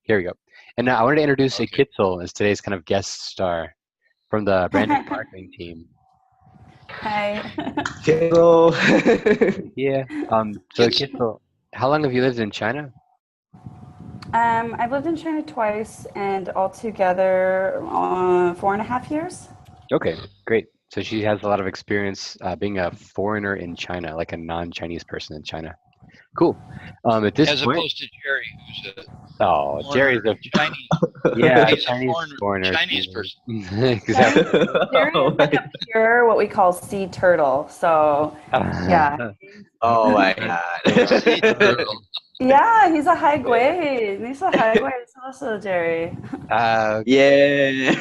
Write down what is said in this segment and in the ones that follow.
Here we go. And now I wanted to introduce Okay. Kitzel as today's kind of guest star from the branding and marketing team. Hi. Hello. Yeah. So Kids. Kitzel, how long have you lived in China? I've lived in China twice, and altogether 4.5 years. Okay, great. So she has a lot of experience being a foreigner in China, like a non-Chinese person in China. Cool. At this As point, opposed to Jerry, who's a oh, Jerry's foreigner, a Chinese. yeah, He's a Chinese foreigner, foreigner. Chinese person. Exactly. Jerry is like a pure, what we call sea turtle. So, yeah. Oh my god. Yeah, he's a high grade. He's a high grade also, Jerry. Yeah.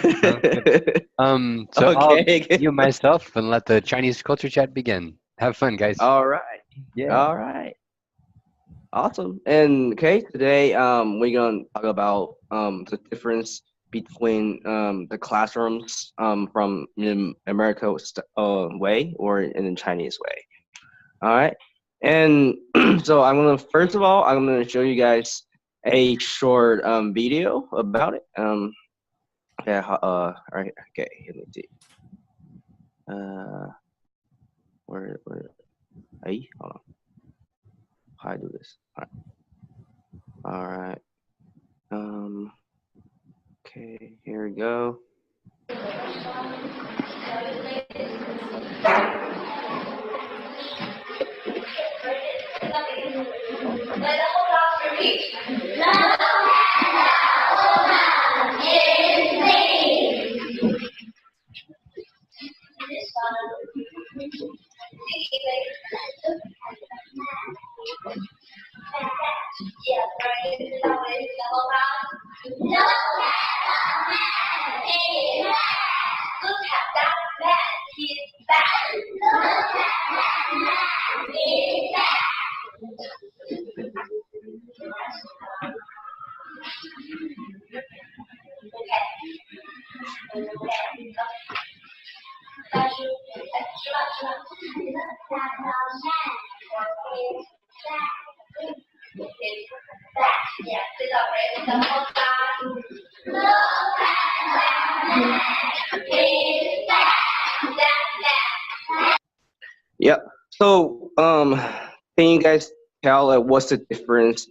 So Okay. I'll mute myself and let the Chinese culture chat begin. Have fun, guys. All right. Yeah. All right. Awesome. And okay, today we're gonna talk about the difference between the classrooms from in America way or in the Chinese way. All right. And so first of all I'm gonna show you guys a short video about it. Okay. All right. Okay. Let me see. Where? Hey, hold on. How I do this? All right. Okay, here we go. Yeah. So, can you guys tell what's the difference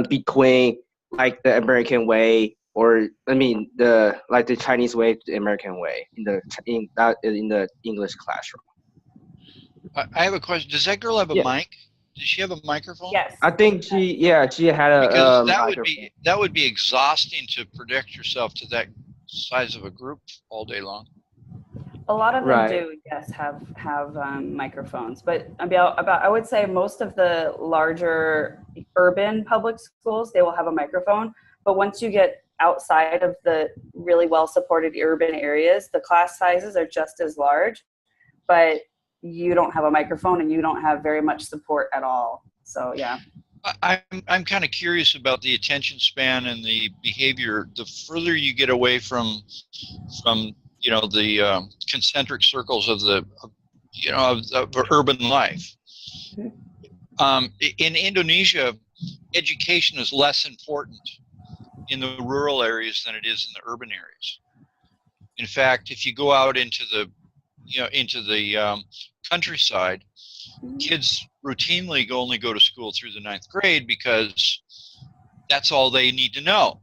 between like the American way, or I mean the Chinese way to the American way in the English classroom? I have a question. Does that girl have a Yeah. mic? Does she have a microphone? Yes. I think she had a Because microphone. that would be exhausting to project yourself to that size of a group all day long. A lot of them Right. do, yes, have microphones, but about I would say most of the larger urban public schools, they will have a microphone. But once you get outside of the really well supported urban areas, the class sizes are just as large, but you don't have a microphone and you don't have very much support at all. So yeah. I'm kind of curious about the attention span and the behavior. The further you get away from the concentric circles of urban life. In Indonesia, education is less important in the rural areas than it is in the urban areas. In fact, if you go out into the countryside, kids routinely only go to school through the 9th grade because that's all they need to know.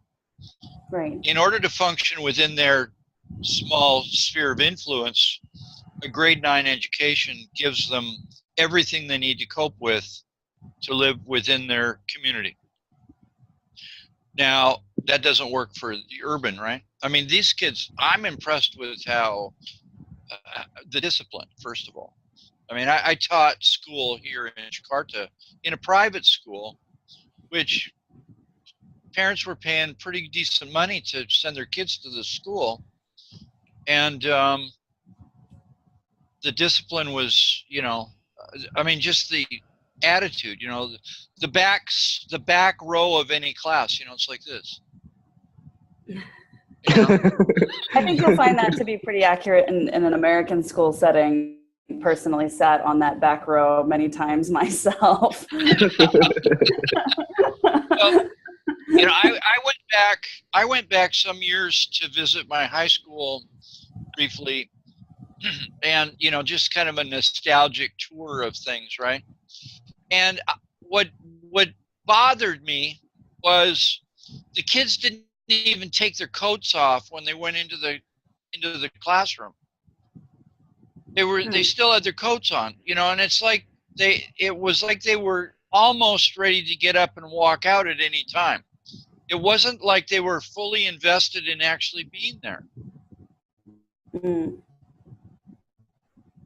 Right. In order to function within their small sphere of influence, a grade 9 education gives them everything they need to cope with to live within their community. Now, that doesn't work for the urban, right? I mean, these kids, I'm impressed with how the discipline, first of all. I mean, I taught school here in Jakarta in a private school, which parents were paying pretty decent money to send their kids to the school. And the discipline was, just the attitude, the back row of any class, it's like this. I think you'll find that to be pretty accurate in an American school setting. Personally sat on that back row many times myself. Well, I I went back some years to visit my high school briefly, and just kind of a nostalgic tour of things, right? And what bothered me was the kids didn't even take their coats off when they went into the classroom. They still had their coats on, and it's like it was like they were almost ready to get up and walk out at any time. It wasn't like they were fully invested in actually being there. Mm.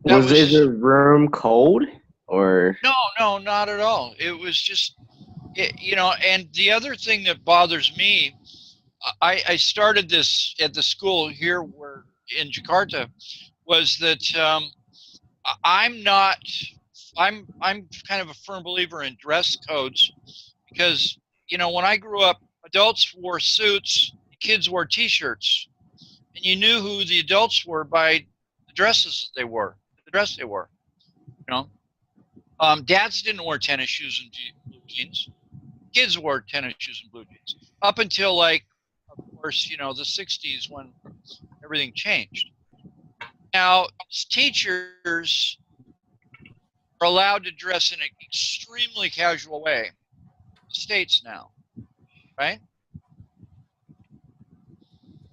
Was the room cold or? No, not at all. It was just, and the other thing that bothers me, I started this at the school here in Jakarta, was that I'm kind of a firm believer in dress codes, because when I grew up, adults wore suits, kids wore t-shirts, and you knew who the adults were by the dresses they wore, dads didn't wear tennis shoes and blue jeans. Kids wore tennis shoes and blue jeans up until, like, of course, the 60s, when everything changed. Now, teachers are allowed to dress in an extremely casual way. States now, right?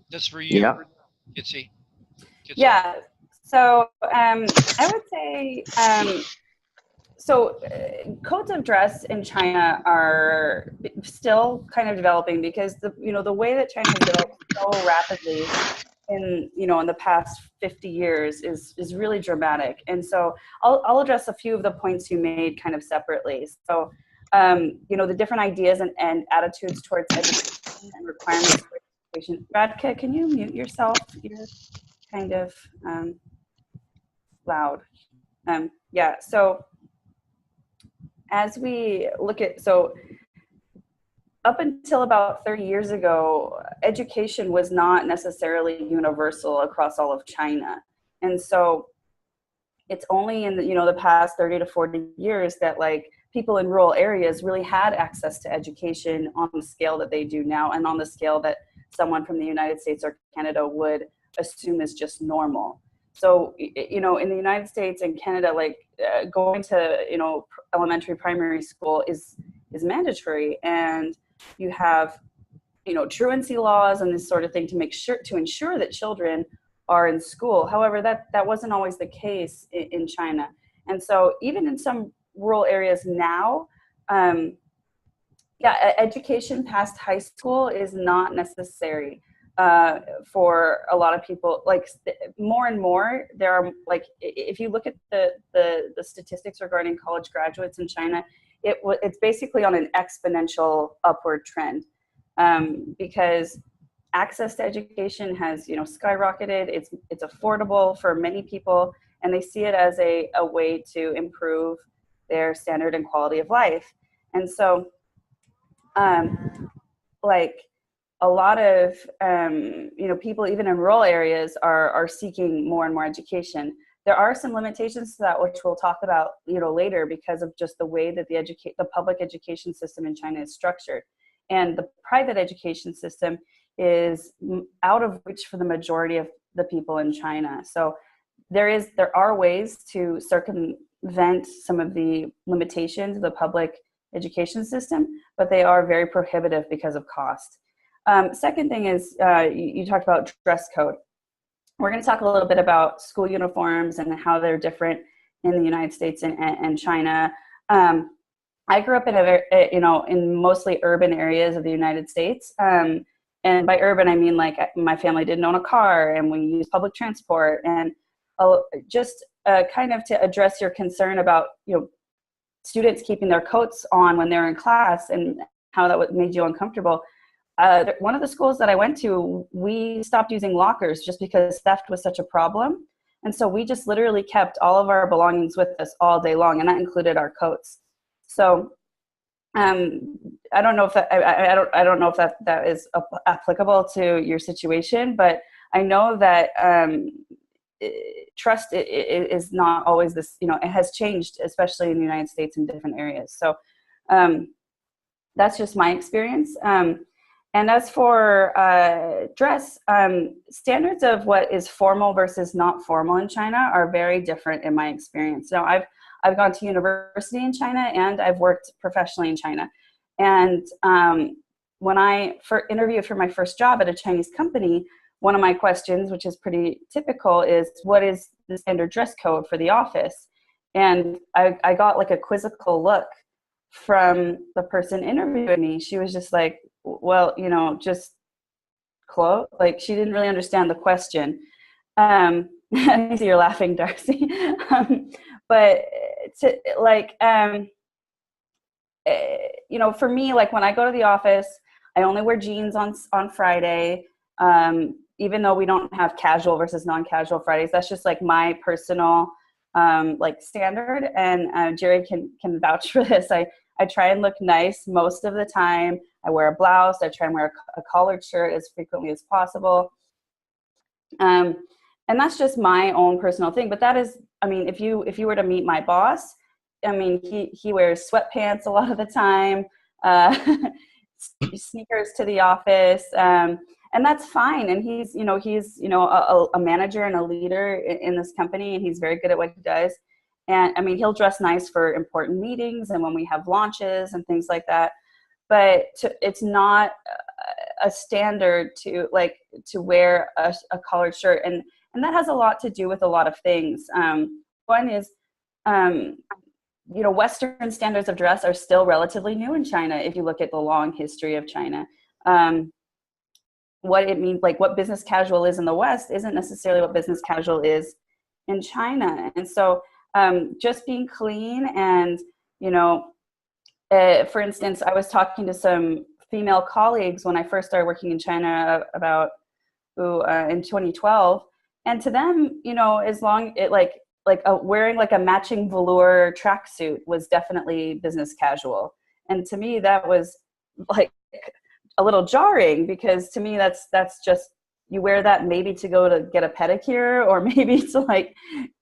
That's for you, Yeah. Kitsy. Yeah. So I would say codes of dress in China are still kind of developing, because the way that China has developed so rapidly in the past 50 years is really dramatic. And so I'll address a few of the points you made kind of separately. So the different ideas and attitudes towards education and requirements for education. Radka, can you mute yourself? You're kind of loud. Yeah, so as we look at, up until about 30 years ago, education was not necessarily universal across all of China. And so it's only in the past 30 to 40 years that, like, people in rural areas really had access to education on the scale that they do now, and on the scale that someone from the United States or Canada would assume is just normal. So, in the United States and Canada, like, going to, elementary, primary school is mandatory, and you have, truancy laws and this sort of thing to ensure that children are in school. However, that wasn't always the case in China. And so even in some rural areas now, education past high school is not necessary for a lot of people. Like, more and more, there are, like, if you look at the statistics regarding college graduates in China, it's basically on an exponential upward trend, because access to education has skyrocketed. It's affordable for many people, and they see it as a way to improve their standard and quality of life. And so like, a lot of people even in rural areas are seeking more and more education. There are some limitations to that, which we'll talk about later, because of just the way that the public education system in China is structured. And the private education system is out of reach for the majority of the people in China. So there are ways to circumvent some of the limitations of the public education system, but they are very prohibitive because of cost. Second thing is, you talked about dress code. We're going to talk a little bit about school uniforms and how they're different in the United States and China. I grew up in mostly urban areas of the United States. And by urban, I mean, like, my family didn't own a car, and we used public transport. And just kind of to address your concern about, students keeping their coats on when they're in class and how that made you uncomfortable. One of the schools that I went to, we stopped using lockers just because theft was such a problem. And so we just literally kept all of our belongings with us all day long, and that included our coats. So I don't know if that is applicable to your situation, but I know that trust is not always this, it has changed, especially in the United States in different areas. So that's just my experience. And as for dress, standards of what is formal versus not formal in China are very different in my experience. Now, I've gone to university in China and I've worked professionally in China. And when I interviewed for my first job at a Chinese company, one of my questions, which is pretty typical, is what is the standard dress code for the office? And I got like a quizzical look from the person interviewing me. She was just like, well, you know, just clothes. Like she didn't really understand the question. I see you're laughing, Darcy. But to like, you know, for me, like when I go to the office, I only wear jeans on Friday. Even though we don't have casual versus non-casual Fridays, that's just like my personal like standard. And Jerry can vouch for this. I try and look nice most of the time. I wear a blouse. I try and wear a collared shirt as frequently as possible. And that's just my own personal thing. But that is, I mean, if you were to meet my boss, I mean, he wears sweatpants a lot of the time, sneakers to the office, and that's fine. And he's a manager and a leader in this company, and he's very good at what he does. And I mean, he'll dress nice for important meetings and when we have launches and things like that. But it's not a standard to wear a collared shirt, and that has a lot to do with a lot of things. One is, you know, Western standards of dress are still relatively new in China. If you look at the long history of China, what it means, like what business casual is in the West, isn't necessarily what business casual is in China. And so, just being clean and, you know, for instance, I was talking to some female colleagues when I first started working in China about in 2012, and to them, you know, as long it wearing like a matching velour tracksuit was definitely business casual, and to me that was like a little jarring, because to me that's just, you wear that maybe to go to get a pedicure or maybe to like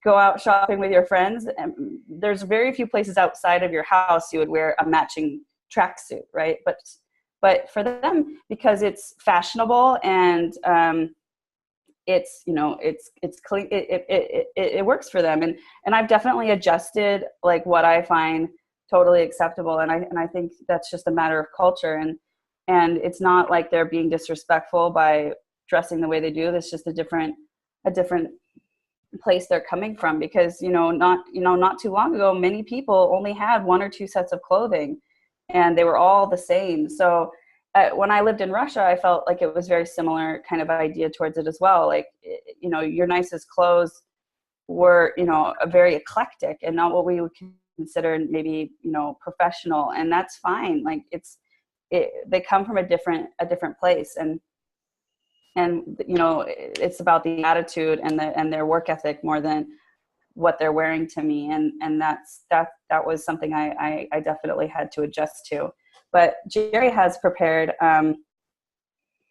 go out shopping with your friends. And there's very few places outside of your house you would wear a matching tracksuit, right? But for them, because it's fashionable and it's, you know, it's clean, it works for them. And I've definitely adjusted like what I find totally acceptable. And I think that's just a matter of culture. And it's not like they're being disrespectful by dressing the way they do. That's just a different place they're coming from, because not too long ago, many people only had one or two sets of clothing and they were all the same. So when I lived in Russia, I felt like it was very similar kind of idea towards it as well. Like, you know, your nicest clothes were, you know, very eclectic and not what we would consider maybe, you know, professional, and that's fine. Like they come from a different place, and you know, it's about the attitude and their work ethic more than what they're wearing to me. And that was something I definitely had to adjust to. But Jerry has prepared some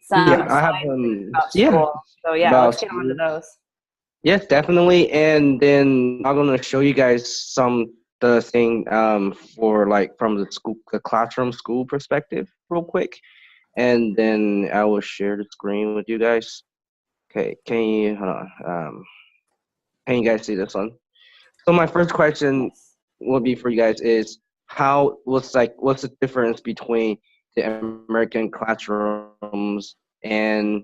I have about school. So yeah, let's get on to those. Yes, definitely. And then I'm gonna show you guys the thing for like from the classroom school perspective real quick. And then I will share the screen with you guys. Okay, can you hold on? Can you guys see this one? So my first question will be for you guys is what's the difference between the American classrooms and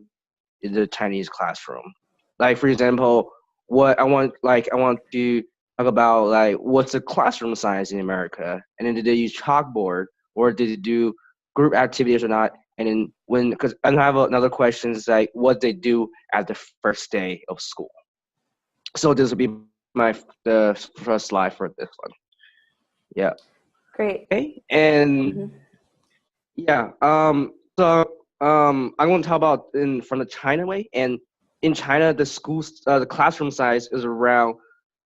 the Chinese classroom? Like for example, I want to talk about like what's the classroom size in America, and then did they use chalkboard or did they do group activities or not? And then because I have another question is like what they do at the first day of school. So this will be the first slide for this one. Yeah. Great. Okay. And yeah. So I'm going to talk about from the China way. And in China, the classroom size is around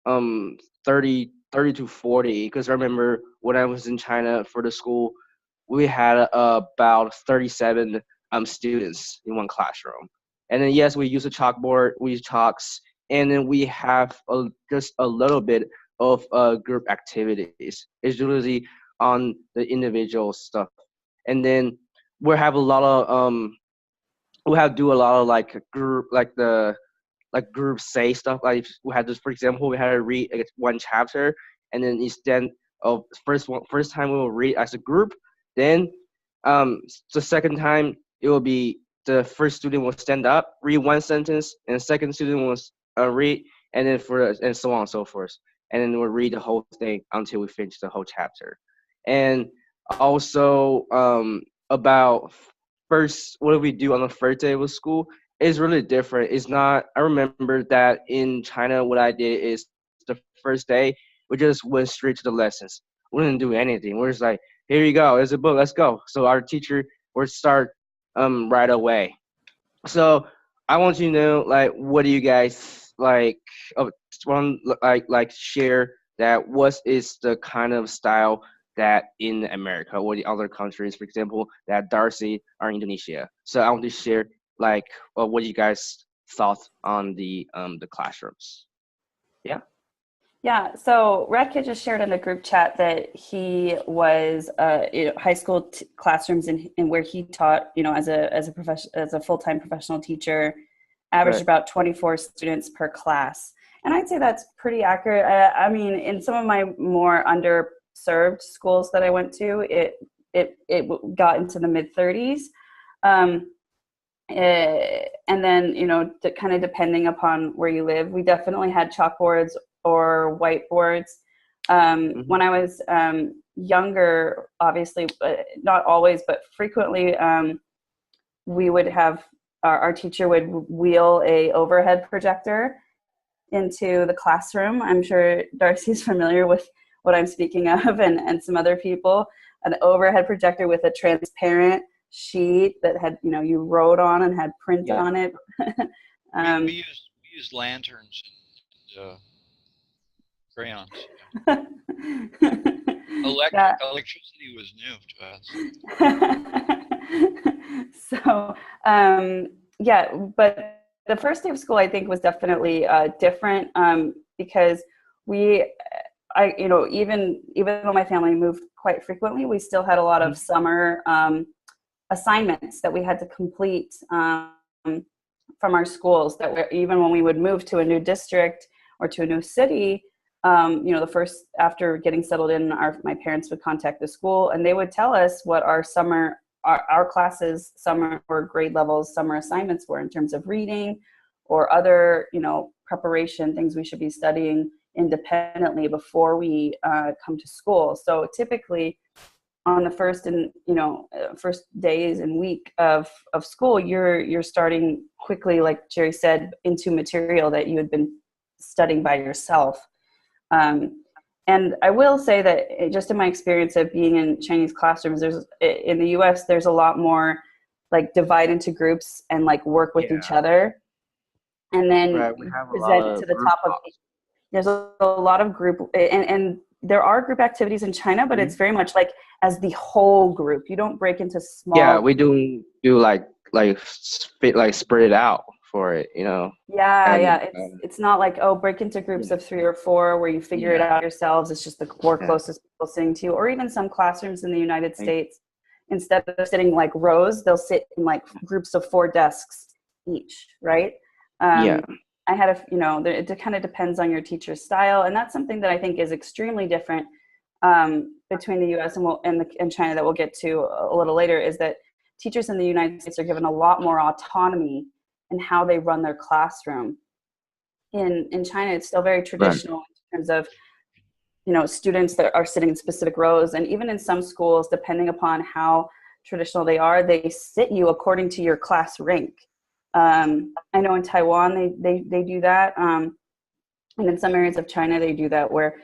30 to 40. Because I remember when I was in China for the school, we had about 37 students in one classroom. And then yes, we use a chalkboard, we use chalks, and then we have just a little bit of group activities. It's usually on the individual stuff. And then we have a lot of we have to do a lot of like group group say stuff. Like we had this, for example, we had to read like, one chapter, and then instead of first time we will read as a group. Then the second time it will be the first student will stand up, read one sentence, and the second student will read, and then and so on and so forth. And then we'll read the whole thing until we finish the whole chapter. And also about first, what do we do on the first day of school is really different. It's not, I remember that in China, what I did is the first day, we just went straight to the lessons. We didn't do anything. We're just like, here you go, there's a book, let's go. So our teacher would start right away. So I want you to know, like, what do you guys like? Want like share that what is the kind of style that in America or the other countries, for example, that Darcy or Indonesia. So I want to share like what you guys thought on the classrooms. Yeah. Yeah, so Radkit just shared in the group chat that he was high school classrooms in where he taught, as a full-time professional teacher, averaged Right. about 24 students per class. And I'd say that's pretty accurate. I mean, in some of my more underserved schools that I went to, it got into the mid-30s. And then, kind of depending upon where you live, we definitely had chalkboards or whiteboards. When I was younger, obviously, not always, but frequently, we would have our teacher would wheel a overhead projector into the classroom. I'm sure Darcy's familiar with what I'm speaking of, and some other people. An overhead projector with a transparent sheet that had, you wrote on and had print on it. we used lanterns and crayons. Electricity was new to us. So, but the first day of school, I think, was definitely different because even though my family moved quite frequently, we still had a lot of summer assignments that we had to complete from our schools, that were, even when we would move to a new district or to a new city, the first, after getting settled in, my parents would contact the school and they would tell us what our classes, summer or grade levels, summer assignments were in terms of reading or other, preparation, things we should be studying independently before we come to school. So typically on the first days and week of school, you're starting quickly, like Jerry said, into material that you had been studying by yourself. And I will say that just in my experience of being in Chinese classrooms, in the US, there's a lot more like divide into groups and like work with each other. And then present to the top of, there's a lot of group, and there are group activities in China, but it's very much like as the whole group. You don't break into small. Yeah, we do like spread it out for it, It's not like, break into groups of 3 or 4 where you figure it out yourselves. It's just the 4 closest people sitting to you. Or even some classrooms in the United States, instead of sitting like rows, they'll sit in like groups of 4 desks each, right? I had it kind of depends on your teacher's style, and that's something that I think is extremely different between the U.S. and China that we'll get to a little later, is that teachers in the United States are given a lot more autonomy in how they run their classroom. In China, it's still very traditional in terms of, students that are sitting in specific rows. And even in some schools, depending upon how traditional they are, they sit you according to your class rank. I know in Taiwan, they do that. And in some areas of China, they do that where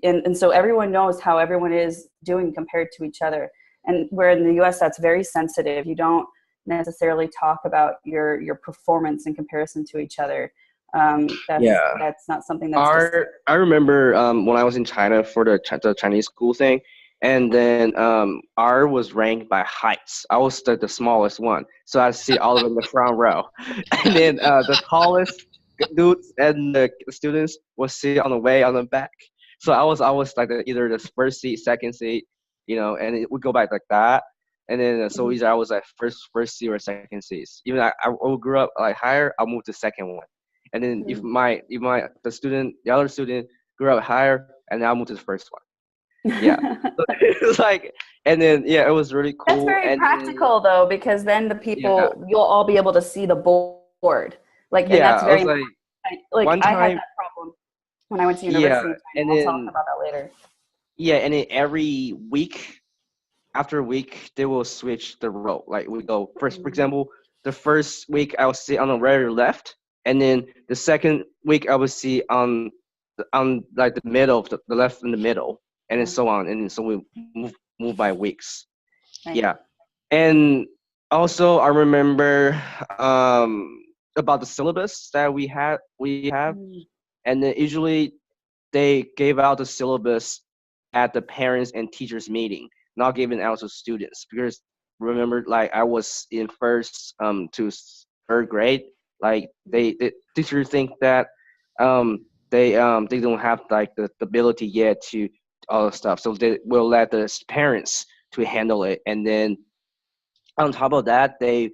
and so everyone knows how everyone is doing compared to each other. And where in the US, that's very sensitive. You don't necessarily talk about your performance in comparison to each other. That's not something that's I remember when I was in China for the Chinese school thing, and then R was ranked by heights. I was the smallest one, so I see all of them in the front row, and then the tallest dudes and the students will sit on the back. So I was like either the first seat, second seat, and it would go back like that. And then so either I was like first seat or second seat. Even I grew up like higher, I'll move to second one. And then if the other student grew up higher, and then I'll move to the first one. Yeah. So it's like, and then yeah, it was really cool. That's very and practical though, because then the people you'll all be able to see the board. Like, and that's I very was like one I had time- that problem when I went to university. and I'll then talk about that later. yeah, and then every week after a week they will switch the row. Like we go first, for example, the first week I will sit on the very left, and then the second week I will sit on like the middle of the left in the middle, and then so on, and then so we move by weeks. Right. Yeah, and also I remember about the syllabus that we have, and then usually they gave out the syllabus at the parents and teachers meeting, not given out to students, because remember, like I was in first to third grade, like the teachers think that they don't have like the ability yet to all the stuff, so they will let the parents to handle it. And then on top of that, they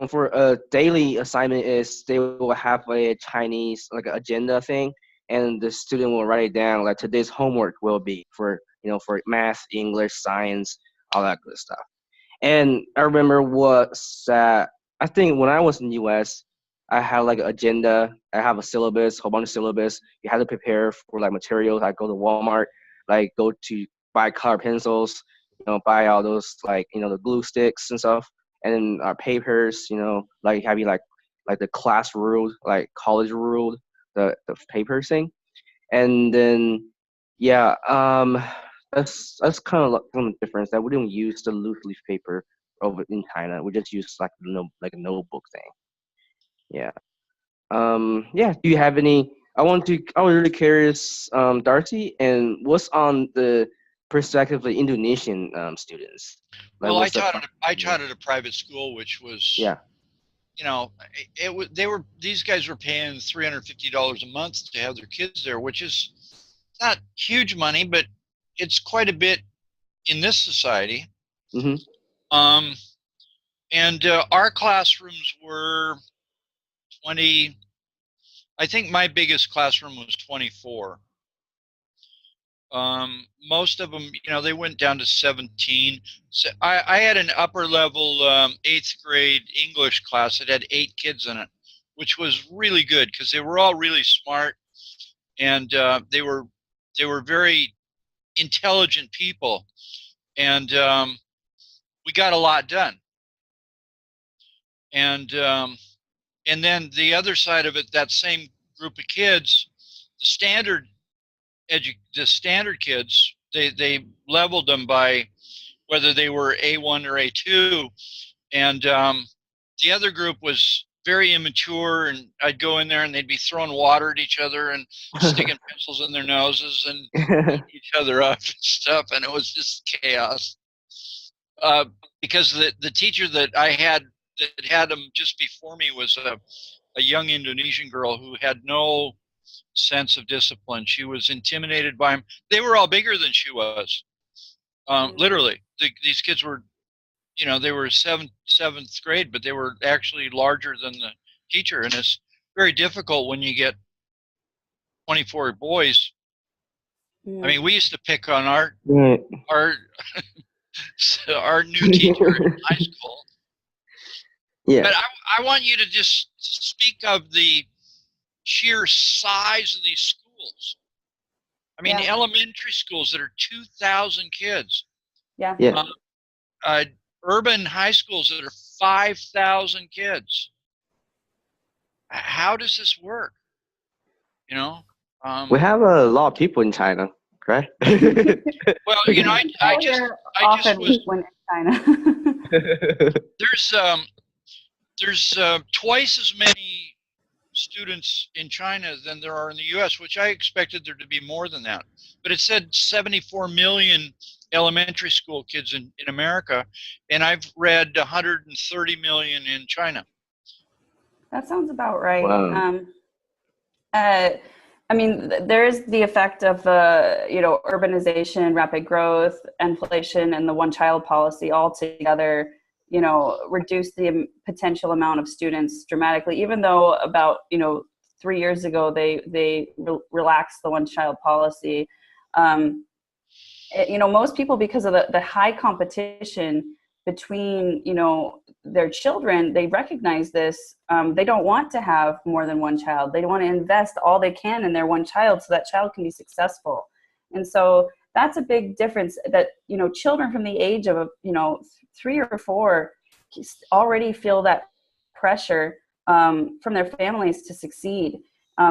for a daily assignment is they will have a Chinese like agenda thing, and the student will write it down. Like today's homework will be for for math, English, science, all that good stuff. And I remember I think when I was in the U.S., I had like an agenda. I have a syllabus, whole bunch of syllabus. You had to prepare for like materials. I go to Walmart, like go to buy color pencils, buy all those like the glue sticks and stuff, and then our papers, like having like the class ruled, like college ruled, the paper thing. And then yeah, that's kind of one difference, that we don't use the loose leaf paper over in China. We just use like like a notebook thing. Yeah. Yeah. Do you have any? I was really curious, Darcy, and what's on the perspective of the Indonesian students? Like, Well, what's the- I taught at a private school, which was Yeah. these guys were paying $350 a month to have their kids there, which is not huge money, but it's quite a bit in this society. Mhm. And our classrooms were 20. I think my biggest classroom was 24. Most of them, they went down to 17. So I had an upper level 8th grade English class that had 8 kids in it, which was really good because they were all really smart, and they were very intelligent people, and we got a lot done. And then the other side of it, that same group of kids, the standard kids, they leveled them by whether they were A1 or A2, and the other group was very immature, and I'd go in there and they'd be throwing water at each other and sticking pencils in their noses and beating each other up and stuff, and it was just chaos. Because the teacher that I had that had them just before me was a young Indonesian girl who had no sense of discipline. She was intimidated by him. They were all bigger than she was. Literally, these kids were, they were seventh grade, but they were actually larger than the teacher. And it's very difficult when you get 24 boys. I mean, we used to pick on our our new teacher in high school. Yeah. But I want you to just speak of the sheer size of these schools. I mean, elementary schools that are 2,000 kids. Yeah. Urban high schools that are 5,000 kids. How does this work? We have a lot of people in China, correct? Well, I just was. When in China. There's twice as many students in China than there are in the U.S., which I expected there to be more than that. But it said 74 million elementary school kids in America, and I've read 130 million in China. That sounds about right. Wow. I mean, there is the effect of urbanization, rapid growth, inflation, and the one-child policy all together, reduce the potential amount of students dramatically. Even though about 3 years ago they relaxed the one-child policy, most people, because of the high competition between their children, they recognize this. They don't want to have more than one child. They want to invest all they can in their one child so that child can be successful. And so that's a big difference, that children from the age of 3 or 4 already feel that pressure from their families to succeed.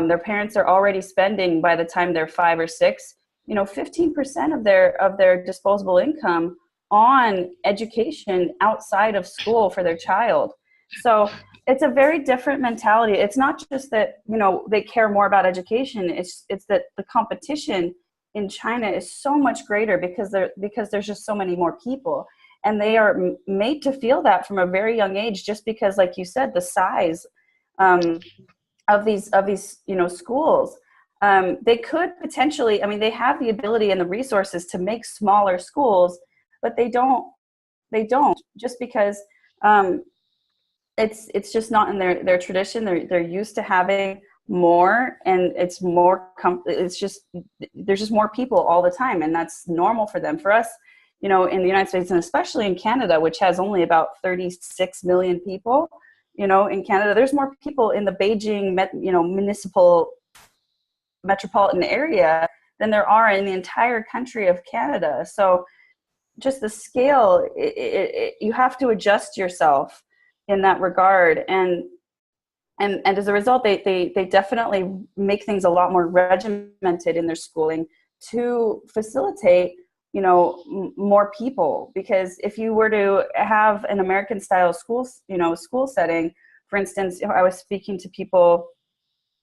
Their parents are already spending, by the time they're 5 or 6, 15% of their disposable income on education outside of school for their child. So it's a very different mentality. It's not just that they care more about education. It's that the competition in China is so much greater because there's just so many more people, and they are made to feel that from a very young age, just because, like you said, the size of these schools. They could potentially, they have the ability and the resources to make smaller schools, but they don't just because it's just not in their tradition. They're used to having more, and it's more there's just more people all the time, and that's normal for them. For us, in the United States, and especially in Canada, which has only about 36 million people, in Canada, there's more people in the Beijing metropolitan area than there are in the entire country of Canada. So just the scale, you have to adjust yourself in that regard. And as a result, they definitely make things a lot more regimented in their schooling to facilitate, more people. Because if you were to have an American style school setting, for instance, I was speaking to people,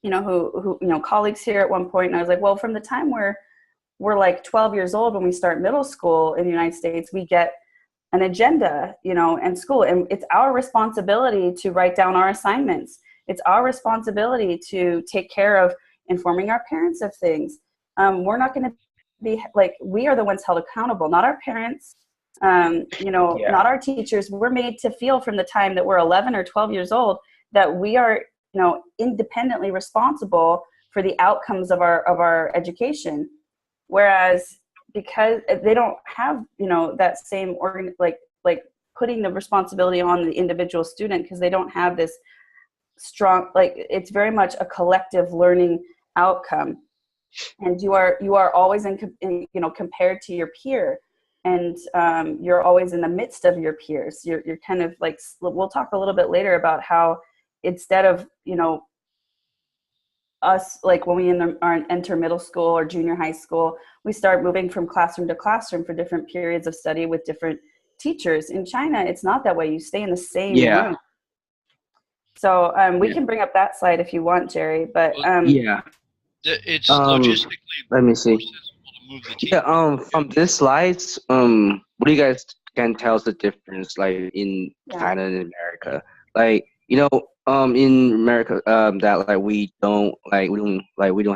who colleagues here at one point, and I was like, well, from the time we're like 12 years old, when we start middle school in the United States, we get an agenda, and school, and it's our responsibility to write down our assignments. It's our responsibility to take care of informing our parents of things. We're not going to be we are the ones held accountable, not our parents, not our teachers. We're made to feel from the time that we're 11 or 12 years old that we are independently responsible for the outcomes of our education. Whereas because they don't have that same putting the responsibility on the individual student, because they don't have this strong, it's very much a collective learning outcome, and you are always compared to your peer, and you're always in the midst of your peers. You're kind of we'll talk a little bit later about how, instead of us, when we enter middle school or junior high school, we start moving from classroom to classroom for different periods of study with different teachers. In China, it's not that way. You stay in the same room. So we can bring up that slide if you want, Jerry. But it's logistically let me see. more sensible to move the team. From this slides, what do you guys can tell us the difference, in China and America? In America, that we don't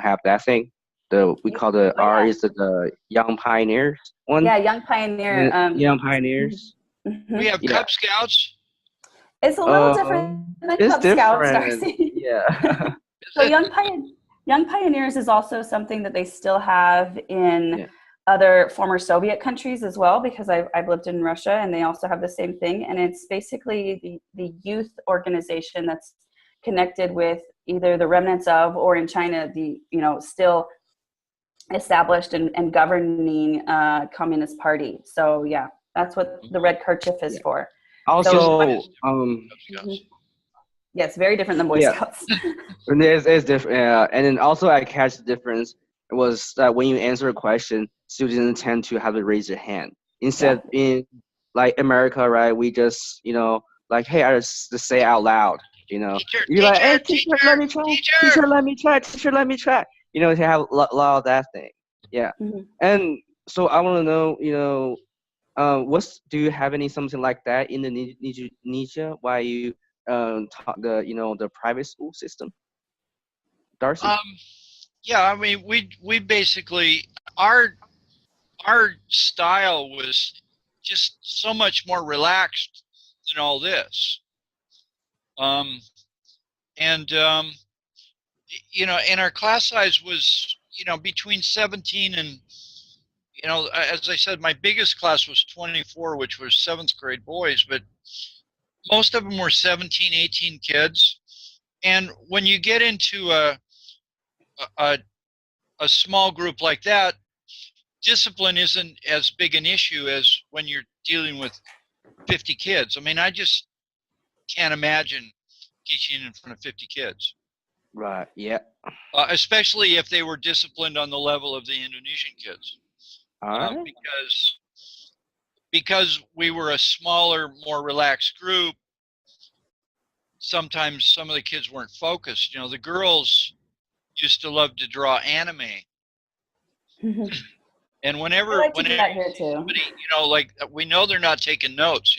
have that thing. We call the R is the Young Pioneers one. Yeah, Young Pioneer. Young Pioneers. Mm-hmm. We have Cub Scouts. It's a little different than Cub Scouts, Darcy. Yeah. So Young Pioneers is also something that they still have in other former Soviet countries as well, because I've lived in Russia, and they also have the same thing. And it's basically the youth organization that's connected with either the remnants of, or in China, the still established and governing Communist Party. So that's what the red kerchief is for. Also, yes, very different than Boy Scouts. It's different. And then also, I catch the difference was that when you answer a question, students tend to have to raise their hand. Instead, in America, right, we just hey, I just say out loud. You're like, hey, teacher, let me try. Teacher, let me try. Teacher, let me try. To have a lot of that thing. Yeah. Mm-hmm. And so I want to know, do you have something like that in Indonesia? Why you taught the private school system, Darcy? Yeah, I mean, we basically our style was just so much more relaxed than all this. Um, and and our class size was between 17 and as I said, my biggest class was 24, which was seventh grade boys, but most of them were 17, 18 kids. And when you get into a, a small group like that, discipline isn't as big an issue as when you're dealing with 50 kids. I mean, I just can't imagine teaching in front of 50 kids. Right. Yeah. Especially if they were disciplined on the level of the Indonesian kids. All right. Because we were a smaller, more relaxed group, sometimes some of the kids weren't focused. The girls used to love to draw anime. And whenever I like to do that here too. somebody, like we know they're not taking notes,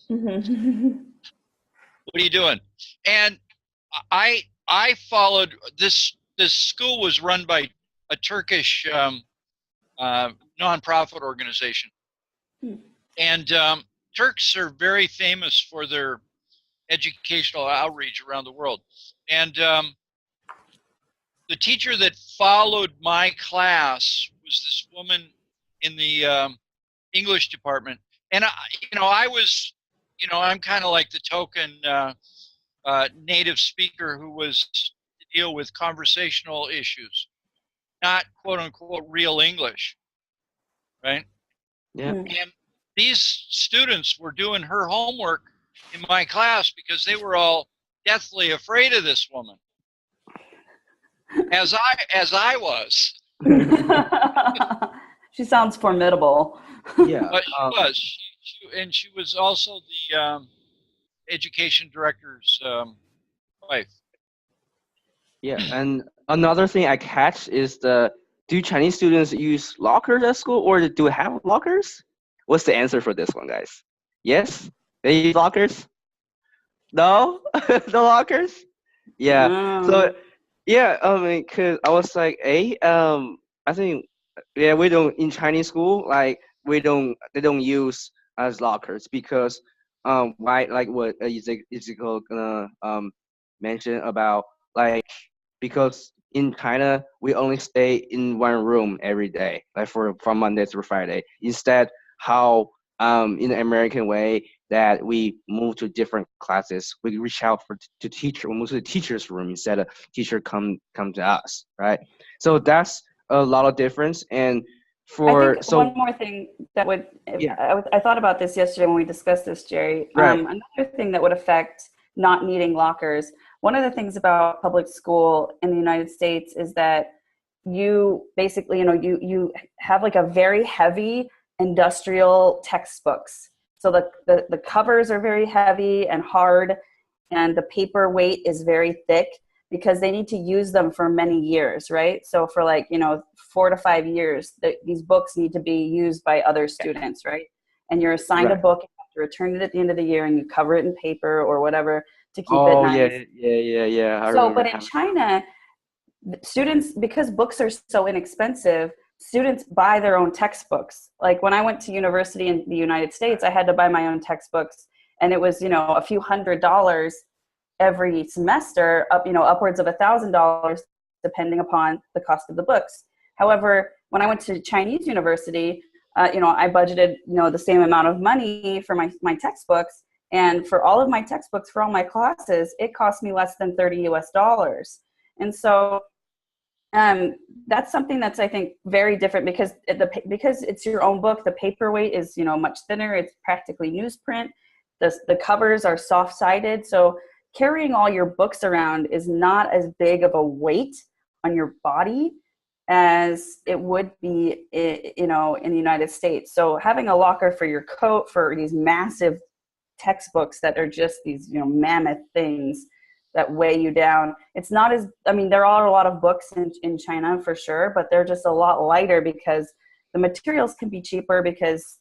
what are you doing? And I followed this school was run by a Turkish nonprofit organization. And Turks are very famous for their educational outreach around the world. And the teacher that followed my class was this woman in the English department. And I was, I'm kind of like the token native speaker who was to deal with conversational issues, not quote unquote real English, right? Yeah. And these students were doing her homework in my class because they were all deathly afraid of this woman, as I was. She sounds formidable. Yeah. But she was, and she was also the education director's wife. Yeah, and another thing I catch is do Chinese students use lockers at school, or do they have lockers? What's the answer for this one, guys? Yes, they use lockers. No, no lockers. Yeah. So yeah, I mean, cause I was like, I think we don't in Chinese school they don't use as lockers because why like what Ezekiel gonna mention about like because in China we only stay in one room every day like from Monday through Friday. Instead, how in the American way that we move to different classes, we reach out to teacher. We move to the teacher's room instead of teacher come to us, right? So that's a lot of difference. And I think one more thing that would, I thought about this yesterday when we discussed this, Jerry. Right. Another thing that would affect not needing lockers. One of the things about public school in the United States is that you basically, you have like a very heavy industrial textbooks. So the covers are very heavy and hard, and the paper weight is very thick because they need to use them for many years, right? So for 4 to 5 years, these books need to be used by other students, right? And you're assigned a book, you have to return it at the end of the year, and you cover it in paper or whatever to keep it nice. Yeah. But in China, students, because books are so inexpensive, students buy their own textbooks. Like when I went to university in the United States, I had to buy my own textbooks, and it was, a few $100s every semester, upwards of $1,000, depending upon the cost of the books. However, when I went to Chinese university, I budgeted, the same amount of money for my textbooks. And for all of my textbooks, for all my classes, it cost me less than $30 US. And so that's something that's, I think, very different because it's your own book. The paperweight is, much thinner. It's practically newsprint. The covers are soft-sided. So carrying all your books around is not as big of a weight on your body as it would be, in the United States. So having a locker for your coat, for these massive textbooks that are just these, mammoth things that weigh you down. It's not as, there are a lot of books in China for sure, but they're just a lot lighter because the materials can be cheaper because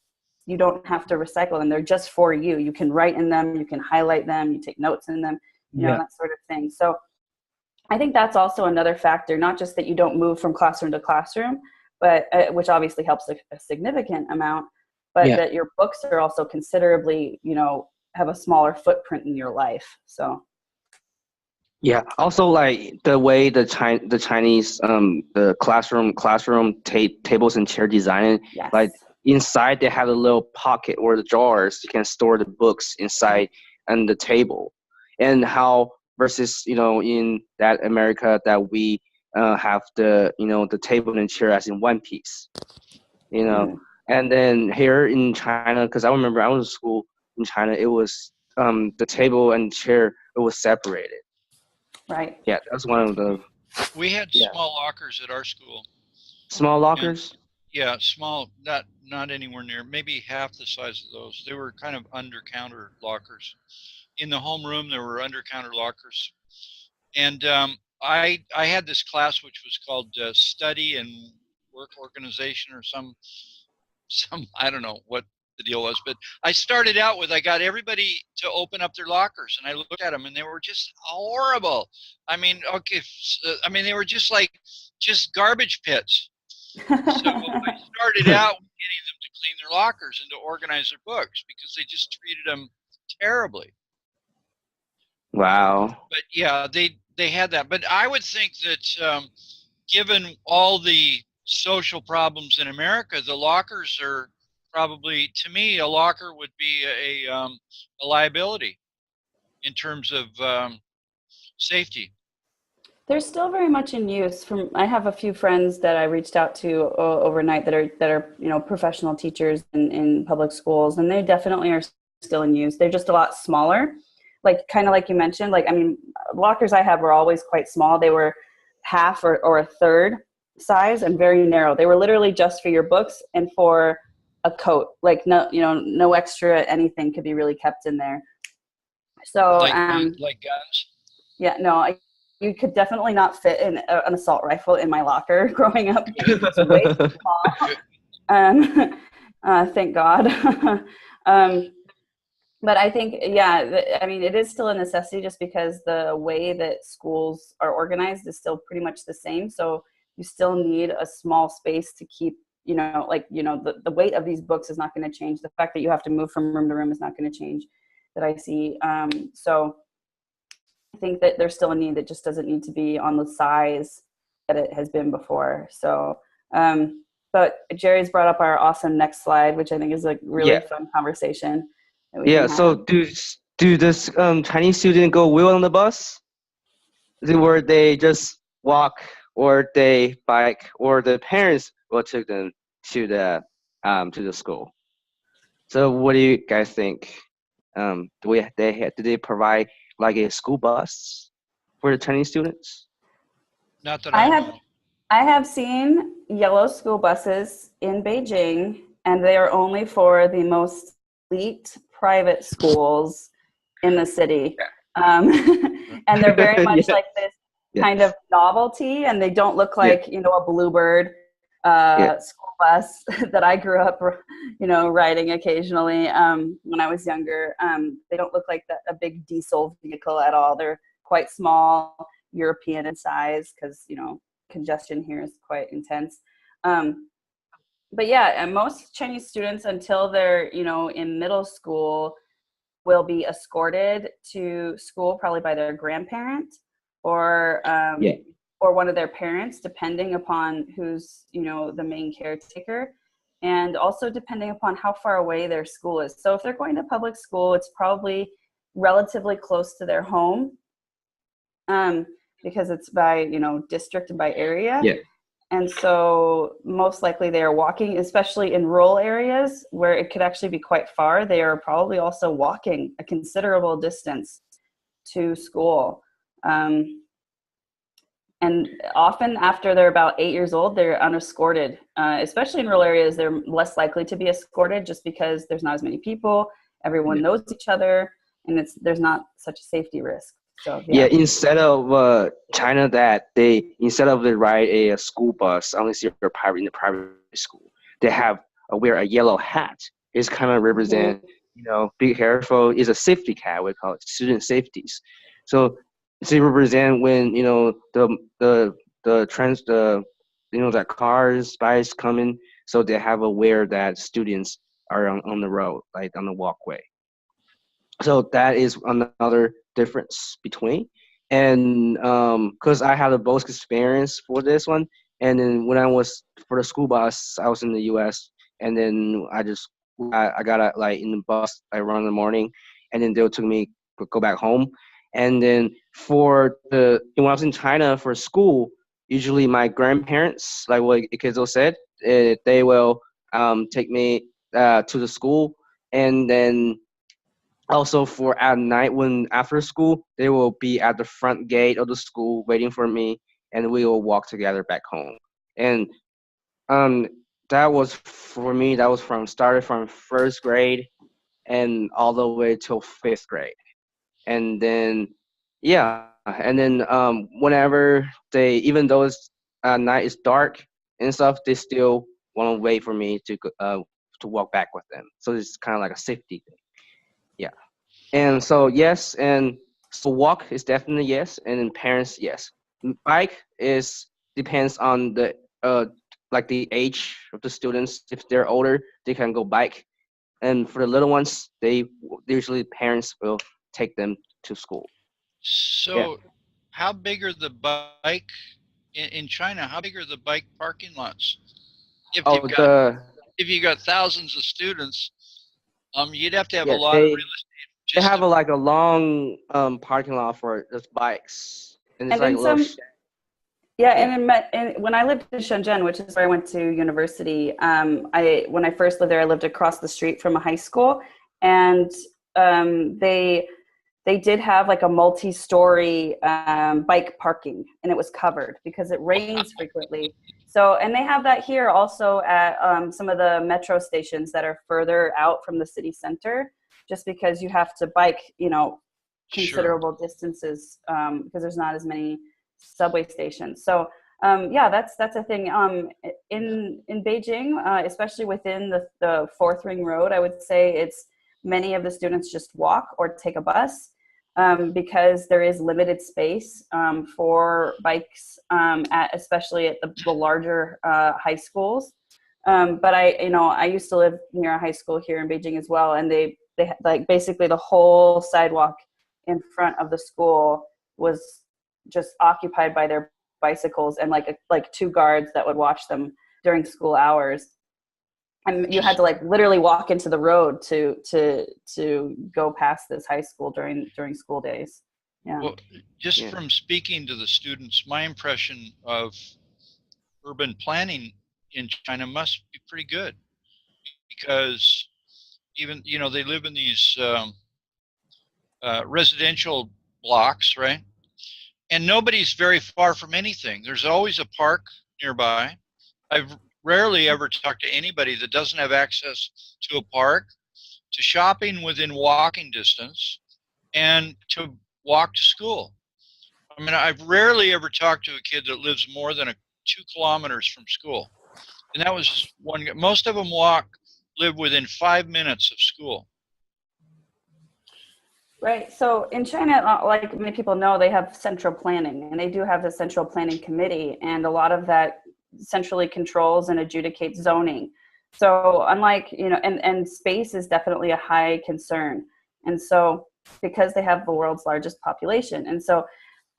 you don't have to recycle them. They're just for you. You can write in them, you can highlight them, you take notes in them, that sort of thing. So I think that's also another factor, not just that you don't move from classroom to classroom, but which obviously helps a significant amount, but Yeah. that your books are also considerably, have a smaller footprint in your life. So Yeah. Also, like the way the Chinese the classroom tables and chair design, yes. like inside they have a little pocket or the drawers you can store the books inside and the table, and how versus in that America that we have the table and chair as in one piece, Mhm. and then here in China, because I remember I was in school in China, it was the table and chair, it was separated. Right. Yeah, that's one of the We had Yeah. small lockers at our school. small And lockers. yeah, small, not anywhere near, maybe half the size of those. They were kind of under counter lockers. In the homeroom, there were under counter lockers. And I had this class which was called Study and Work Organization or some I don't know what the deal was, but I started out with I got everybody to open up their lockers, and I looked at them, and they were just horrible. I mean, okay, I mean they were just garbage pits. So I started out with getting them to clean their lockers and to organize their books because they just treated them terribly. Wow. But yeah, they had that. But I would think that given all the social problems in America, the lockers are probably, to me, a locker would be a liability in terms of safety. They're still very much in use. I have a few friends that I reached out to overnight that are professional teachers in public schools, and they definitely are still in use. They're just a lot smaller, like kind of like you mentioned. Like, I mean, lockers I had were always quite small. They were half or a third size and very narrow. They were literally just for your books and for a coat. Like no extra anything could be really kept in there. So like guns. yeah, no, you could definitely not fit an assault rifle in my locker growing up. It was way too small. Thank God. But I think, yeah, I mean, it is still a necessity just because the way that schools are organized is still pretty much the same. So you still need a small space to keep, the weight of these books is not going to change. The fact that you have to move from room to room is not going to change that I see. So I think that there's still a need that just doesn't need to be on the size that it has been before. So, but Jerry's brought up our awesome next slide, which I think is a really fun conversation. Yeah. So do this Chinese student go wheel on the bus? Where they just walk, or they bike, or the parents will take them to the school? So what do you guys think? Do they provide like a school bus for the Chinese students? Not that I know. I have seen yellow school buses in Beijing, and they are only for the most elite private schools in the city. And they're very much like this kind of novelty, and they don't look like, a Bluebird school bus that I grew up, riding occasionally when I was younger. They don't look like a big diesel vehicle at all. They're quite small, European in size, because, congestion here is quite intense. But yeah, and most Chinese students, until they're, in middle school, will be escorted to school probably by their grandparent or one of their parents, depending upon who's, the main caretaker, and also depending upon how far away their school is. So if they're going to public school, it's probably relatively close to their home, because it's by, district and by area. Yeah. And so most likely they are walking, especially in rural areas where it could actually be quite far. They are probably also walking a considerable distance to school. And often after they're about 8 years old, they're unescorted. Especially in rural areas, they're less likely to be escorted just because there's not as many people. Everyone knows each other, and there's not such a safety risk. So, instead of China, instead of they ride a school bus, unless you're in the private school, they have wear a yellow hat. It's kind of represent, be careful. It's a safety cap. We call it student safeties. So to represent when the trans the that cars, bikes coming, so they have aware that students are on the road, like on the walkway. So that is another difference between. And because I had a both experience for this one, and then when I was for the school bus, I was in the U.S. and then I got like in the bus like around the morning, and then they took me to go back home. And then for when I was in China for school, usually my grandparents, like what Ikizo said, they will take me to the school, and then also for at night when after school, they will be at the front gate of the school waiting for me, and we will walk together back home. And um, that was for me. That was started from first grade and all the way till fifth grade. And then yeah, and then whenever even though it's night is dark and stuff, they still want to wait for me to walk back with them. So it's kind of like a safety thing. Yeah. And so yes, and so walk is definitely yes, and then parents yes. Bike is depends on the like the age of the students. If they're older, they can go bike, and for the little ones, usually parents will take them to school. So, how big are the bike in China? How big are the bike parking lots? If you got thousands of students, you'd have to have a lot of real estate. They have a long parking lot for just bikes, and it's and when I lived in Shenzhen, which is where I went to university, when I first lived there, I lived across the street from a high school, and they did have like a multi-story bike parking, and it was covered because it rains frequently. So, and they have that here also at some of the metro stations that are further out from the city center, just because you have to bike, considerable distances because there's not as many subway stations. So, that's a thing. In Beijing, especially within the Fourth Ring Road, I would say many of the students just walk or take a bus. Because there is limited space for bikes, especially at the larger high schools. But I used to live near a high school here in Beijing as well, and they like basically the whole sidewalk in front of the school was just occupied by their bicycles, and like two guards that would watch them during school hours. And you had to like literally walk into the road to go past this high school during school days. Yeah. Well, just from speaking to the students, my impression of urban planning in China must be pretty good, because even they live in these residential blocks, right? And nobody's very far from anything. There's always a park nearby. I've rarely ever talk to anybody that doesn't have access to a park, to shopping within walking distance, and to walk to school. I mean, I've rarely ever talked to a kid that lives more than 2 kilometers from school. And that was one. Most of them live within 5 minutes of school. Right. So in China, like many people know, they have central planning, and they do have the central planning committee, and a lot of that centrally controls and adjudicates zoning. So unlike, and space is definitely a high concern. And so because they have the world's largest population. And so,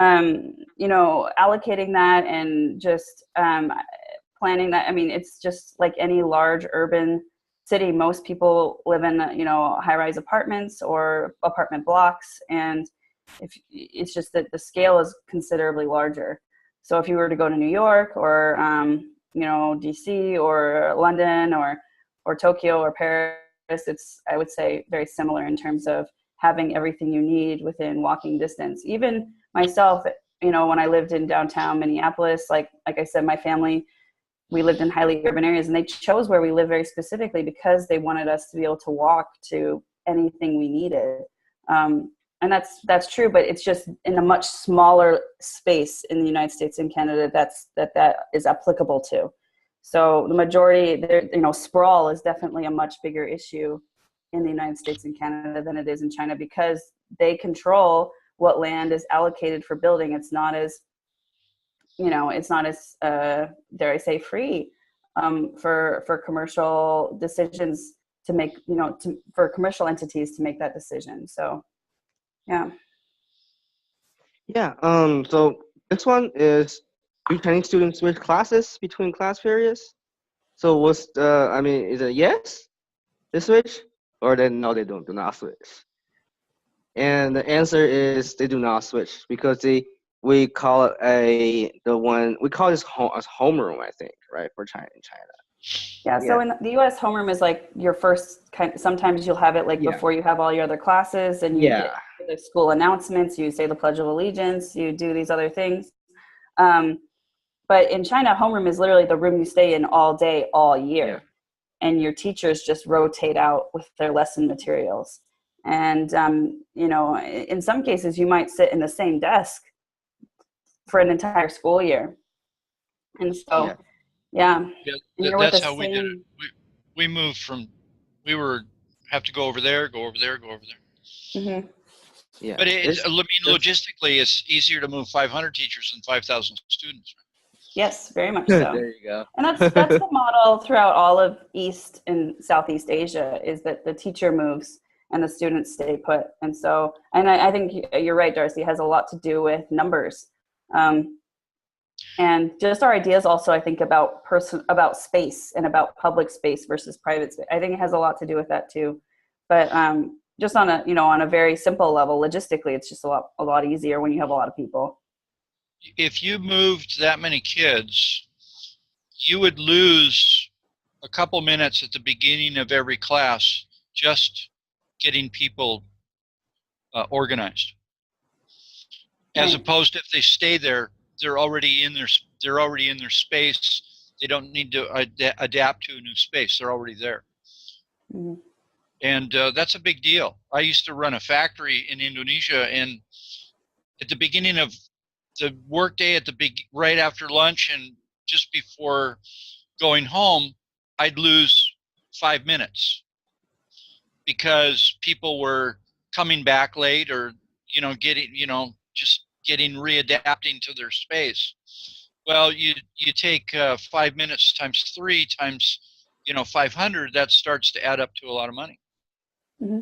allocating that and just planning that, I mean, it's just like any large urban city. Most people live in, high-rise apartments or apartment blocks. And it's just that the scale is considerably larger. So if you were to go to New York or, DC or London or Tokyo or Paris, it's, I would say, very similar in terms of having everything you need within walking distance. Even myself, when I lived in downtown Minneapolis, like I said, my family, we lived in highly urban areas, and they chose where we live very specifically because they wanted us to be able to walk to anything we needed. And that's true, but it's just in a much smaller space in the United States and Canada that is applicable to. So the majority, sprawl is definitely a much bigger issue in the United States and Canada than it is in China, because they control what land is allocated for building. It's not as, it's not as, dare I say, free for commercial decisions to make, for commercial entities to make that decision. So, yeah. Yeah. So this one is, do Chinese students switch classes between class periods? So what's the? I mean, is it yes, they switch, or then no, they do not switch? And the answer is they do not switch because we call it we call this as homeroom, I think, right, for China in China. Yeah, so in the U.S., homeroom is like your first kind. Sometimes you'll have it like before you have all your other classes, and you get the school announcements. You say the Pledge of Allegiance. You do these other things. But in China, homeroom is literally the room you stay in all day, all year, and your teachers just rotate out with their lesson materials. And in some cases, you might sit in the same desk for an entire school year. And so. Yeah. That's how we did it. We moved from, have to go over there, go over there, go over there. Mm-hmm. Yeah. But logistically, it's easier to move 500 teachers than 5,000 students. Yes, very much so. There you go. And that's the model throughout all of East and Southeast Asia, is that the teacher moves and the students stay put. And so, and I think you're right, Darcy, it has a lot to do with numbers. And just our ideas also, I think, about space and about public space versus private space. I think it has a lot to do with that too. But just on a very simple level, logistically, it's just a lot easier when you have a lot of people. If you moved that many kids, you would lose a couple minutes at the beginning of every class just getting people organized. As opposed to if they stay there, they're already in their space. They don't need to adapt to a new space. They're already there. Mm-hmm. And that's a big deal. I used to run a factory in Indonesia, and at the beginning of the workday, right after lunch and just before going home, I'd lose 5 minutes because people were coming back late or getting readapting to their space. Well, you take 5 minutes times 3 times 500, that starts to add up to a lot of money. Mm-hmm.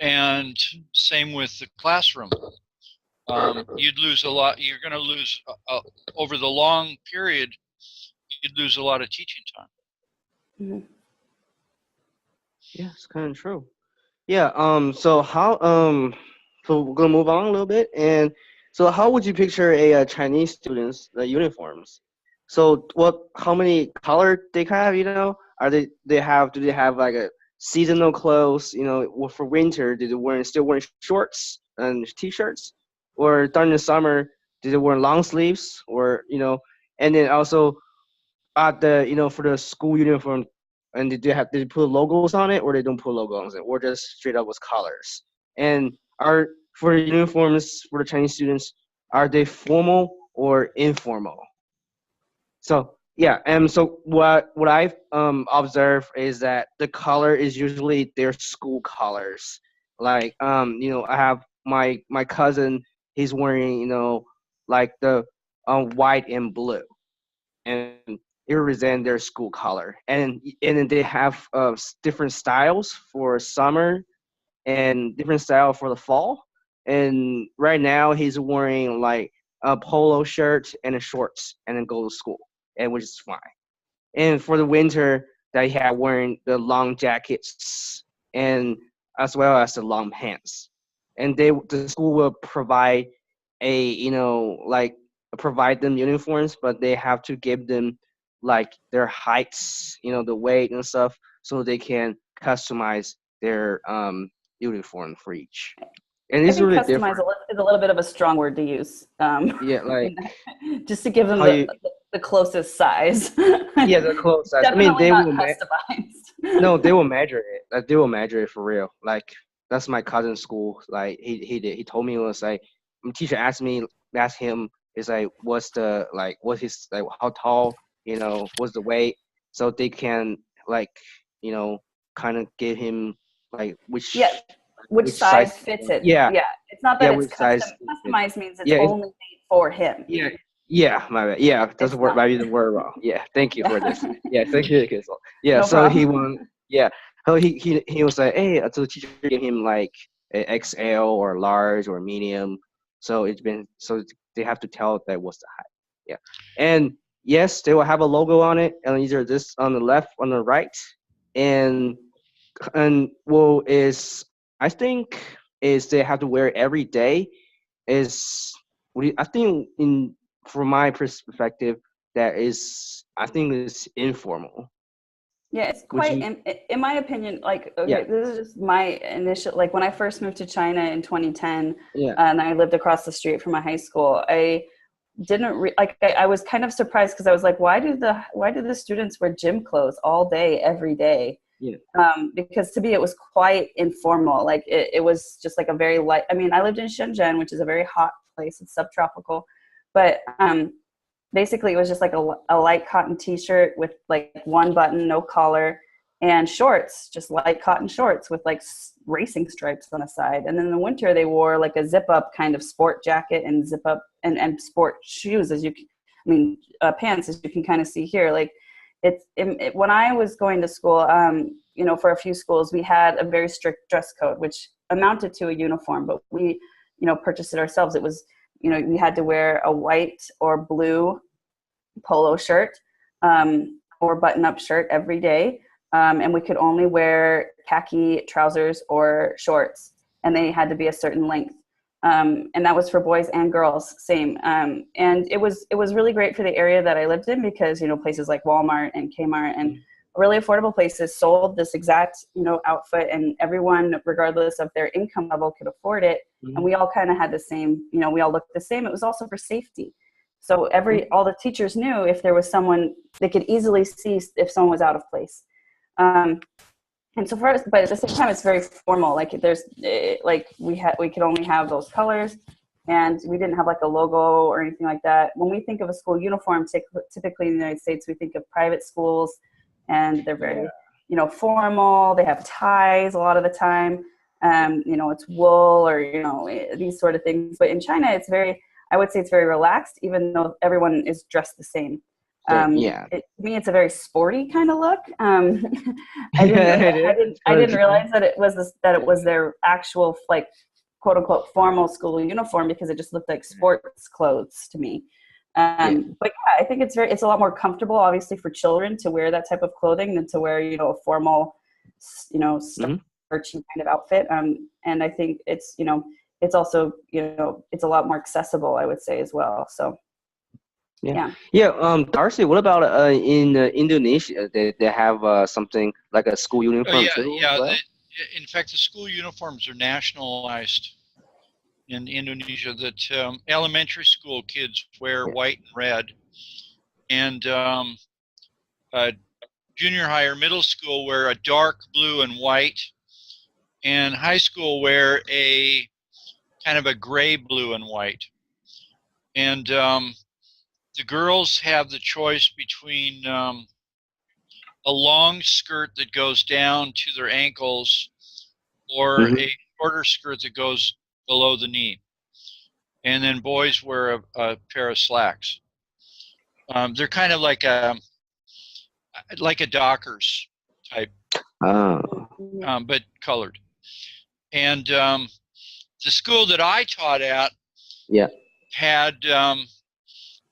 And same with the classroom. You'd lose a lot. You're going to lose over the long period. You'd lose a lot of teaching time. Mm-hmm. Yeah, it's kind of true. Yeah. So how so we're gonna move on a little bit, and so how would you picture a Chinese students uniforms? So how many color they have? Do they have like a seasonal clothes? For winter, do they still wearing shorts and t-shirts, or during the summer, do they wear long sleeves, or and then also at the for the school uniform, and did they put logos on it, or they don't put logos on it, or just straight up with colors? And for the uniforms for the Chinese students, are they formal or informal? So yeah, and so what I've observed is that the color is usually their school colors. Like I have my cousin, he's wearing like the white and blue, and it represents their school color. And then they have different styles for summer and different style for the fall. And right now he's wearing like a polo shirt and a shorts, and then go to school, and which is fine. And for the winter, they have wearing the long jackets and as well as the long pants. And the school will provide provide them uniforms, but they have to give them like their heights, the weight and stuff, so they can customize their uniform for each. And it's really different. Customize is a little bit of a strong word to use. Yeah, like just to give them the closest size. Yeah, the close size. Definitely not customized. No, they will measure it. Like they will measure it for real. Like that's my cousin's school. Like he told me, it was like, teacher asked him, is like what's his like how tall, what's the weight, so they can like kind of give him like which which size fits it. Yeah. Yeah. It's not that Yeah, it's which size custom. fits it. Customized means it's Yeah, only made for him. Yeah. Yeah, my bad. Yeah, that's It's the word. not. Might be the word wrong. Yeah, thank you for this. Yeah, thank you, Kissel. Yeah, No so he problem. won. Yeah, so he was like, hey, so the teacher gave him like a XL or large or medium. So they have to tell that what's the height. Yeah, and yes, they will have a logo on it, and either this on the left, on the right, and well is I think is they have to wear it every day is I think from my perspective that is I think it's informal. Yeah, it's Would quite, you? in my opinion, like, Yeah, okay, this is just my initial, like when I first moved to China in 2010, yeah, and I lived across the street from my high school, I didn't I was kind of surprised because I was like, why do the students wear gym clothes all day, every day? yeah. Because to me it was quite informal. Like it was just like a very light, I mean, I lived in Shenzhen, which is a very hot place. It's subtropical, but basically it was just like a light cotton t-shirt with like one button, no collar, and shorts, just light cotton shorts with like racing stripes on the side. And then in the winter they wore like a zip up kind of sport jacket and zip up and sport shoes, pants, as you can kind of see here. Like when I was going to school, for a few schools, we had a very strict dress code, which amounted to a uniform, but we, purchased it ourselves. It was, we had to wear a white or blue polo shirt or button-up shirt every day, and we could only wear khaki trousers or shorts, and they had to be a certain length. And that was for boys and girls, same. And it was really great for the area that I lived in because, places like Walmart and Kmart and really affordable places sold this exact, outfit, and everyone, regardless of their income level, could afford it. Mhm. And we all kind of had the same, we all looked the same. It was also for safety. So all the teachers knew if there was someone, they could easily see if someone was out of place. And so for us, but at the same time, it's very formal. Like we could only have those colors, and we didn't have like a logo or anything like that. When we think of a school uniform, typically in the United States, we think of private schools, and they're very, formal. They have ties a lot of the time. It's wool or these sort of things. But in China, I would say it's very relaxed, even though everyone is dressed the same. Yeah. To me, it's a very sporty kind of look. I didn't realize that it was their actual, like, quote unquote formal school uniform, because it just looked like sports clothes to me. But yeah, I think it's a lot more comfortable, obviously, for children to wear that type of clothing than to wear, a formal, starchy kind of outfit. And I think it's also, it's a lot more accessible, I would say, as well. So. Yeah. Darcy, what about in Indonesia? They have something like a school uniform too? Yeah. Well? In fact, the school uniforms are nationalized in Indonesia. That elementary school kids wear white and red, and junior high or middle school wear a dark blue and white, and high school wear a kind of a gray, blue, and white. And the girls have the choice between a long skirt that goes down to their ankles or a shorter skirt that goes below the knee. And then boys wear a pair of slacks. They're kind of like a Dockers type, but colored. And the school that I taught at had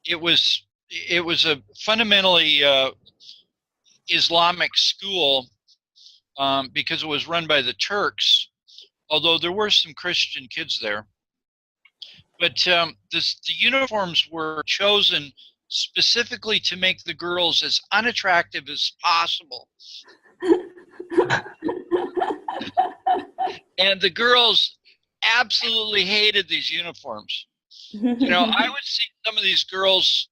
it was a fundamentally Islamic school because it was run by the Turks, although there were some Christian kids there. But the uniforms were chosen specifically to make the girls as unattractive as possible. And the girls absolutely hated these uniforms. I would see some of these girls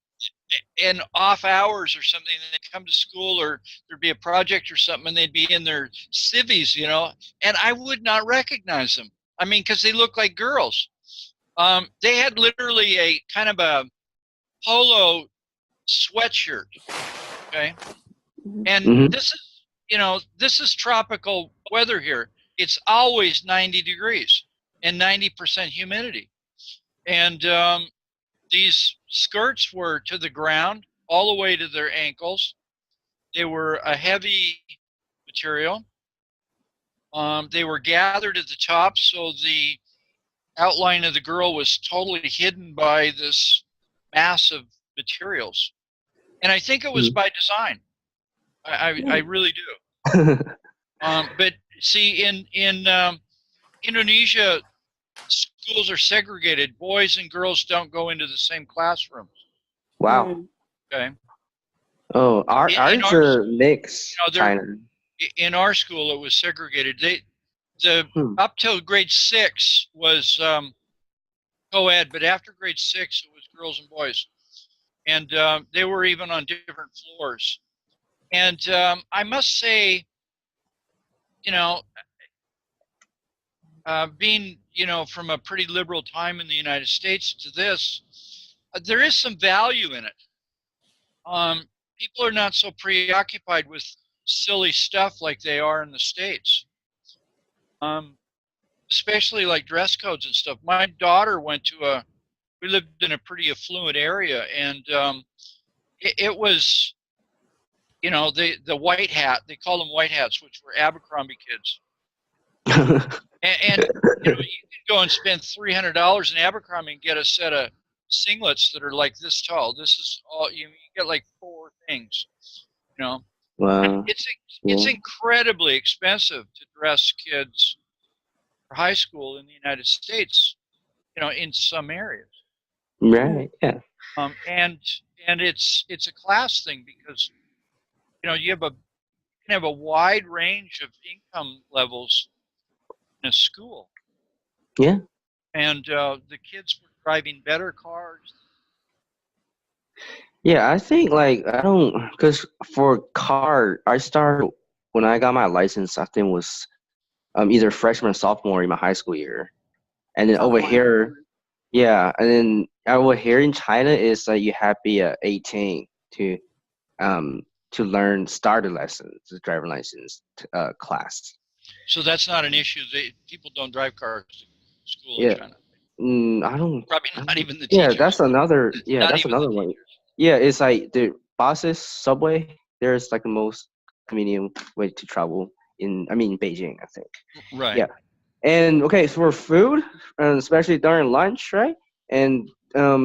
in off hours or something, and they'd come to school, or there'd be a project or something, and they'd be in their civvies, and I would not recognize them. I mean, because they look like girls. They had literally a kind of a polo sweatshirt, okay? And this is tropical weather here. it's always 90 degrees and 90% humidity. And these skirts were to the ground all the way to their ankles. They were a heavy material. They were gathered at the top, so the outline of the girl was totally hidden by this mass of materials. And I think it was by design. I really do. But see, in Indonesia, schools are segregated. Boys and girls don't go into the same classrooms. Wow. Okay. Oh, ours are mixed. China. In our school, it was segregated. Up till grade 6 was co-ed, but after grade 6, it was girls and boys, and they were even on different floors. And I must say, being from a pretty liberal time in the United States to this, there is some value in it. People are not so preoccupied with silly stuff like they are in the States. Especially like dress codes and stuff. My daughter we lived in a pretty affluent area, and it was, the white hat, they call them white hats, which were Abercrombie kids. and you can go and spend $300 in Abercrombie and get a set of singlets that are like this tall. This is all, you get like 4 things, Wow. It's incredibly expensive to dress kids for high school in the United States, in some areas. Right. Yeah. And it's a class thing, because you can have a wide range of income levels in a school. Yeah. And the kids were driving better cars. Yeah, I think because for car, I started when I got my license. I think it was either freshman or sophomore in my high school year, and then over here, and then over here in China is you have to be 18 to learn starter lessons, the driving license class. So that's not an issue. People don't drive cars to school in China. I don't. Probably not even the teachers. Yeah, that's another. Yeah, that's another one. Yeah, it's like the buses, subway. There's like the most convenient way to travel in Beijing, I think. Right. Yeah. And okay, so for food, especially during lunch, right? And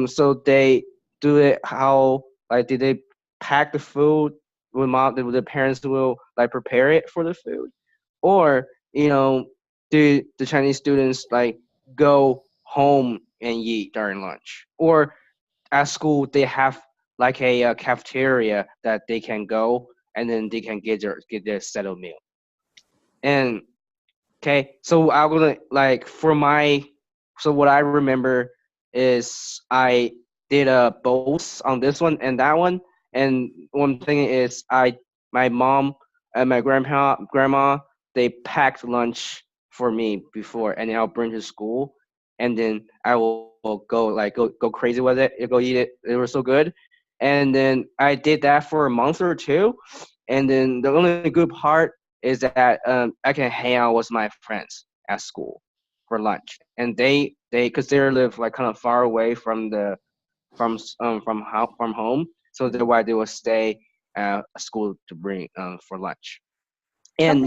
so they do it how did they pack the food with the parents will prepare it for the food, or do the Chinese students go home and eat during lunch, or at school they have a cafeteria that they can go and then they can get their settled meal. And okay, so I'm gonna so what I remember is I did both on this one and that one. And one thing is my mom and my grandma, they packed lunch for me before, and then I'll bring to school, and then I will go crazy with it, go eat it. It was so good. And then I did that for a month or two, and then the only good part is that I can hang out with my friends at school for lunch, and they because they live kind of far away from home, so that's why they will stay at school to bring for lunch. And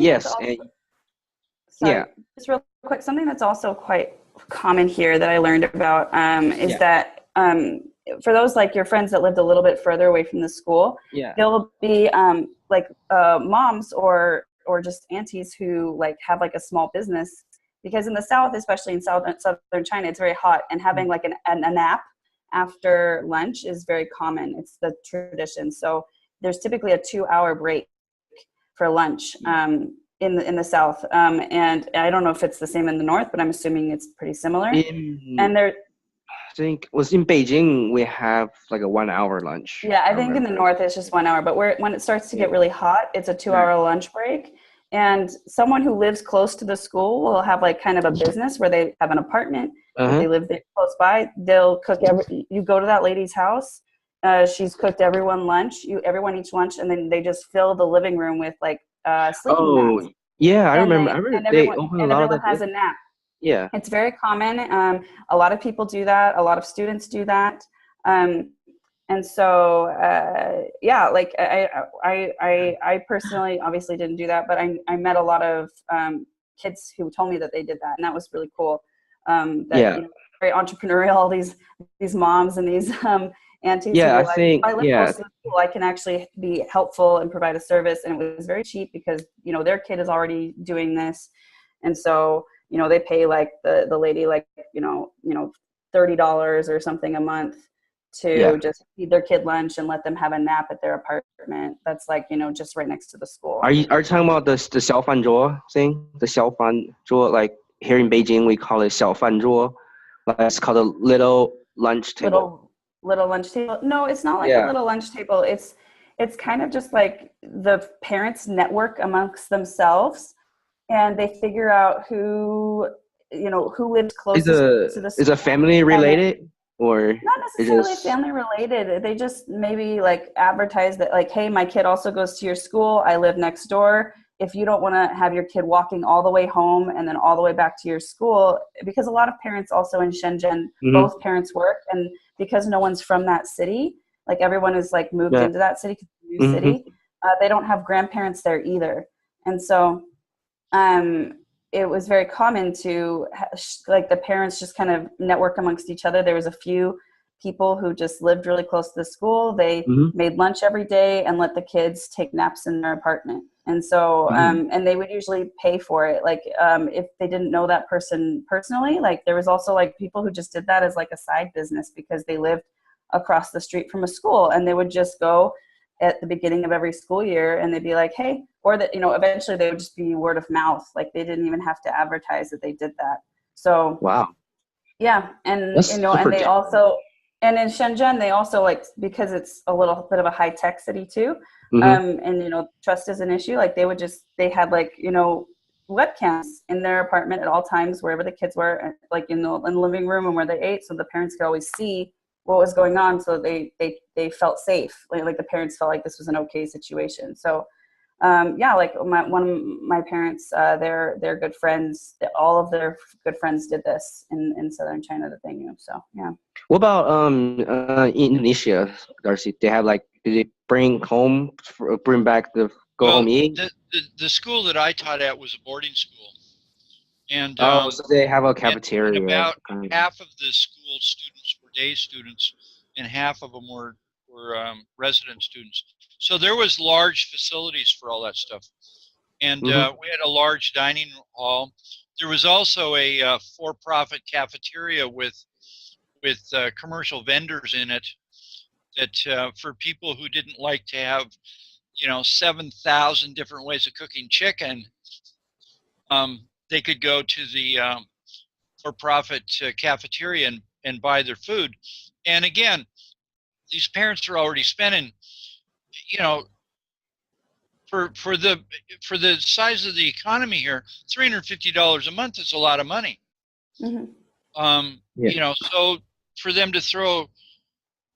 Sorry, just real quick, something that's also quite common here that I learned about is that for those your friends that lived a little bit further away from the school, there'll be moms or just aunties who have a small business, because in the South, especially in southern China, it's very hot, and having a nap after lunch is very common. It's the tradition. So there's typically a 2-hour break for lunch in the South, and I don't know if it's the same in the North, but I'm assuming it's pretty similar. I think was in Beijing we have a 1-hour lunch. Yeah, I think in the North it's just 1 hour, but when it starts to get really hot, it's a 2-hour lunch break. And someone who lives close to the school will have kind of a business where they have an apartment. If they live there close by, they'll cook you go to that lady's house. She's cooked everyone lunch. Everyone eats lunch, and then they just fill the living room with sleeping mats. Yeah, I and remember. I they remember and they everyone opened a and lot of everyone that. has a nap. Yeah. It's very common. A lot of people do that. A lot of students do that. Um, and so, yeah, like I personally obviously didn't do that, but I met a lot of kids who told me that they did that, and that was really cool. That Yeah. you know, very entrepreneurial. These moms and these aunties who Yeah, I were like, think I live yeah. close to the school. I can actually be helpful and provide a service, and it was very cheap because you know their kid is already doing this, and so you know they pay like the lady like $30 or something a month Yeah. to just feed their kid lunch and let them have a nap at their apartment that's like you know just right next to the school. Are you talking about the 小饭桌 thing? The 小饭桌, like here in Beijing we call it 小饭桌. Like it's called a little lunch table. Little lunch table. No, it's not like a Yeah. little lunch table. It's kind of just like the parents network amongst themselves and they figure out who lives Is closest a to the is a school, family and then related or not it necessarily just family related. They just maybe like advertise that like, hey, my kid also goes to your school. I live next door. If you don't want to have your kid walking all the way home and then all the way back to your school, because a lot of parents also in Shenzhen, Mhm. both parents work, and because no one's from that city, like everyone is like moved Yeah. into that city, new Mhm. city. They don't have grandparents there either, and so um, it was very common to like the parents just kind of network amongst each other. There was a few people who just lived really close to the school. They Mhm. made lunch every day and let the kids take naps in their apartment. And so, Mhm. and they would usually pay for it. Like if they didn't know that person personally, like there was also like people who just did that as like a side business because they lived across the street from a school and they would just go at the beginning of every school year and they'd be like, hey, or that, eventually they would just be word of mouth. Like they didn't even have to advertise that they did that. So Wow. yeah. And, That's and super they also, and in Shenzhen, they also like, because it's a little bit of a high tech city too. Mhm. And, trust is an issue. Like they had like, webcams in their apartment at all times, wherever the kids were, like in the living room and where they ate. So the parents could always see what was going on. So they felt safe. Like the parents felt like this was an okay situation. So yeah, like one of my parents, they're good friends. All of their good friends did this in southern China that they knew. So yeah. What about Indonesia, Darcy? They have like do they bring back the go Well, home eat? the school that I taught at was a boarding school, and Oh, so they have a and cafeteria. about half of the school students were day students, and half of them were resident students. So there was large facilities for all that stuff, and Mhm. we had a large dining hall. There was also a for-profit cafeteria with commercial vendors in it that for people who didn't like to have 7,000 different ways of cooking chicken, they could go to the for-profit cafeteria and buy their food. And again, these parents are already spending, you know, for the size of the economy here, $350 a month is a lot of money. Mm-hmm. Yeah. So for them to throw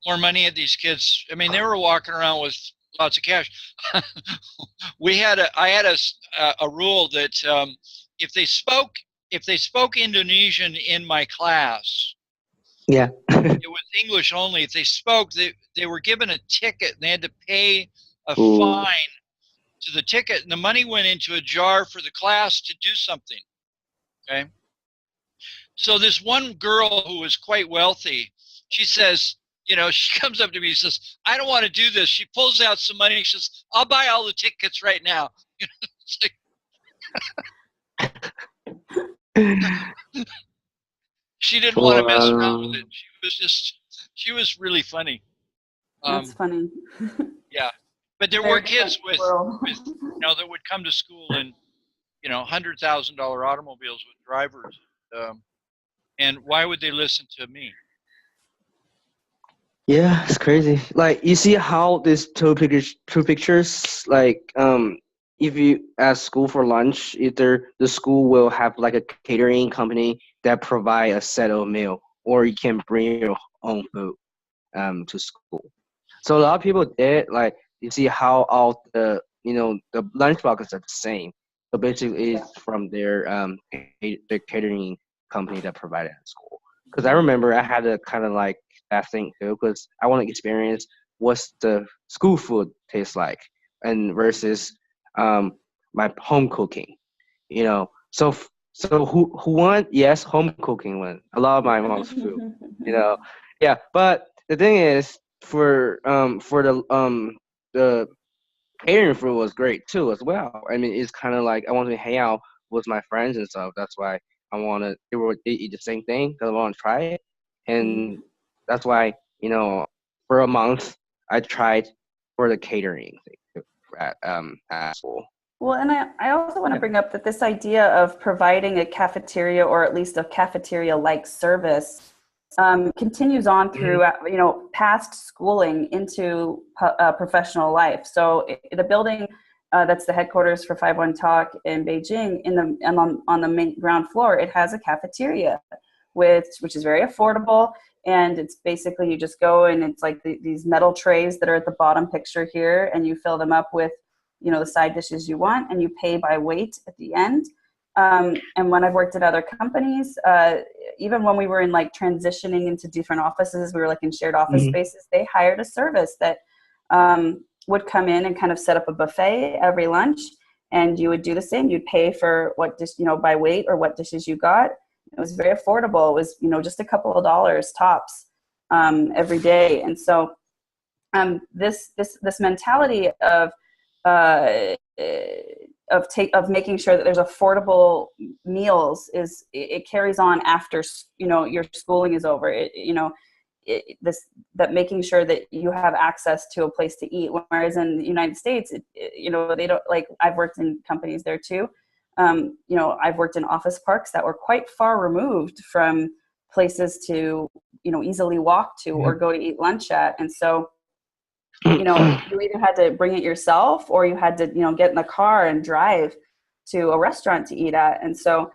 more money at these kids, I mean, they were walking around with lots of cash. I had a rule that if they spoke Indonesian in my class, Yeah. it was English only. If they spoke, they were given a ticket and they had to pay a Ooh. fine to the ticket, and the money went into a jar for the class to do something. Okay. So this one girl who was quite wealthy, she says, she comes up to me and says, I don't want to do this. She pulls out some money. She says, I'll buy all the tickets right now. It's like, she didn't want to mess around with Wow. it. She was really funny. That's funny. Yeah. But there were Very kids different world. that would come to school in, $100,000 automobiles with drivers. And why would they listen to me? Yeah, it's crazy. Like you see how these two pictures, like if you at school for lunch, either the school will have like a catering company that provide a set of meal, or you can bring your own food to school. So a lot of people did like you see how all the the lunch boxes are the same. So basically, it's from their catering company that provided at school. Because I remember I had a kind of like that thing too, because I want to experience what's the school food tastes like, and versus my home cooking. You know, so who won? Yes, home cooking won. I love my mom's food. You know, yeah. But the thing is, for the catering food was great too as well. I mean, it's kind of like I want to hang out with my friends and stuff. That's why I want to they eat the same thing because I want to try it, and that's why for a month I tried for the catering thing at school. Well, and I also want to Yeah. bring up that this idea of providing a cafeteria or at least a cafeteria-like service continues on through, past schooling into professional life. So the building that's the headquarters for 51 Talk in Beijing, on the main ground floor, it has a cafeteria, which is very affordable. And it's basically, you just go and it's like these metal trays that are at the bottom picture here, and you fill them up with the side dishes you want, and you pay by weight at the end. And when I've worked at other companies, even when we were in like transitioning into different offices, we were like in shared office spaces, they hired a service that would come in and kind of set up a buffet every lunch, and you would do the same. You'd pay for what dish, by weight or what dishes you got. It was very affordable. It was, just a couple of dollars tops every day. And so this mentality of making sure that there's affordable meals it carries on after your schooling is over. That making sure that you have access to a place to eat, whereas in the United States, they don't, like, I've worked in companies there too. I've worked in office parks that were quite far removed from places to easily walk to or go to eat lunch at, and so you either had to bring it yourself or you had to, get in the car and drive to a restaurant to eat at. And so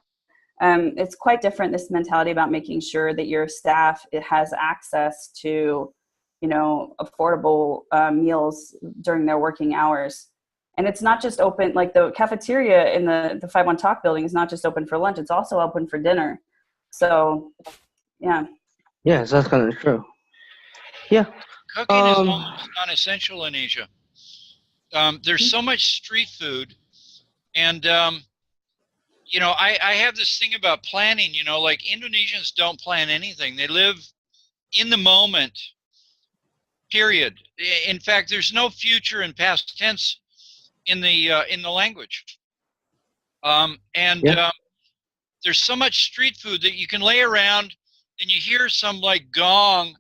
it's quite different, this mentality about making sure that your staff has access to, affordable meals during their working hours. And it's not just open, like the cafeteria in the 51 Talk building is not just open for lunch, it's also open for dinner. So, yeah. Yes, that's kind of true. Yeah. Cooking is almost non-essential in Asia. There's so much street food, and I have this thing about planning. Like Indonesians don't plan anything; they live in the moment. Period. In fact, there's no future and past tense in the language. There's so much street food that you can lay around, and you hear some like gong.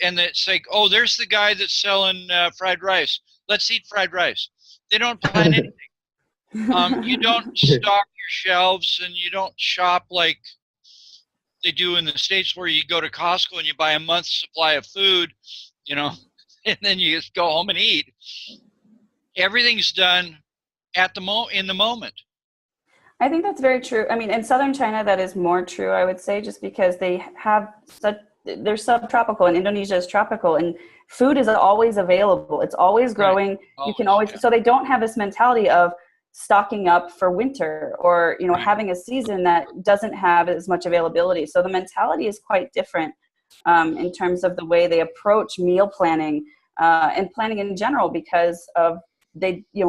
And it's like, oh, there's the guy that's selling fried rice. Let's eat fried rice. They don't plan anything. You don't stock your shelves, and you don't shop like they do in the States, where you go to Costco and you buy a month's supply of food, and then you just go home and eat. Everything's done in the moment. I think that's very true. I mean, in southern China, that is more true, I would say, just because they have they're subtropical, and Indonesia is tropical, and food is always available. It's always growing. Right. You can always, so they don't have this mentality of stocking up for winter or, having a season that doesn't have as much availability. So the mentality is quite different in terms of the way they approach meal planning and planning in general, because of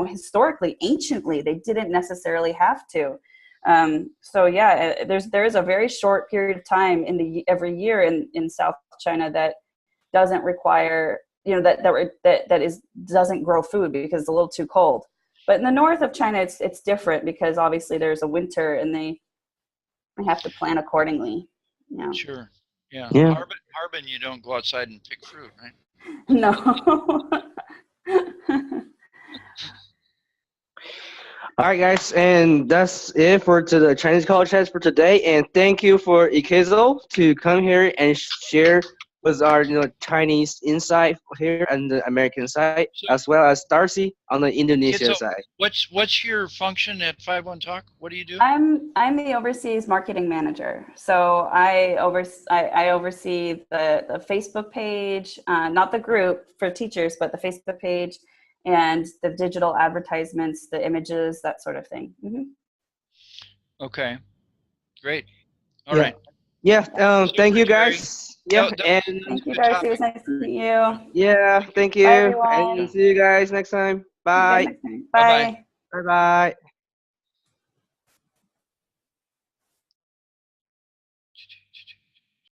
historically, anciently, they didn't necessarily have to. So yeah, there is a very short period of time every year in South China that doesn't require, doesn't grow food because it's a little too cold. But in the north of China, it's different, because obviously there's a winter and they have to plan accordingly. Yeah. Sure. Yeah. Yeah. Harbin, you don't go outside and pick fruit, right? No. All right, guys, and that's it for the Chinese College Chats for today. And thank you for Ikezo to come here and share with our Chinese insight here on the American side, as well as Darcy on the Indonesian side. What's your function at 51 Talk? What do you do? I'm the overseas marketing manager. So I oversee the Facebook page, not the group for teachers, but the Facebook page, and the digital advertisements, the images, that sort of thing. Okay. Great. All Yeah. right. Yeah. Thank you, Super, Jerry. guys. Yeah. No, And Thank you, Good Darcy. It was topic. nice to meet you. yeah, thank you. Bye, everyone. And see you guys next time. See you guys Bye. next time. Bye-bye. Bye. Bye bye.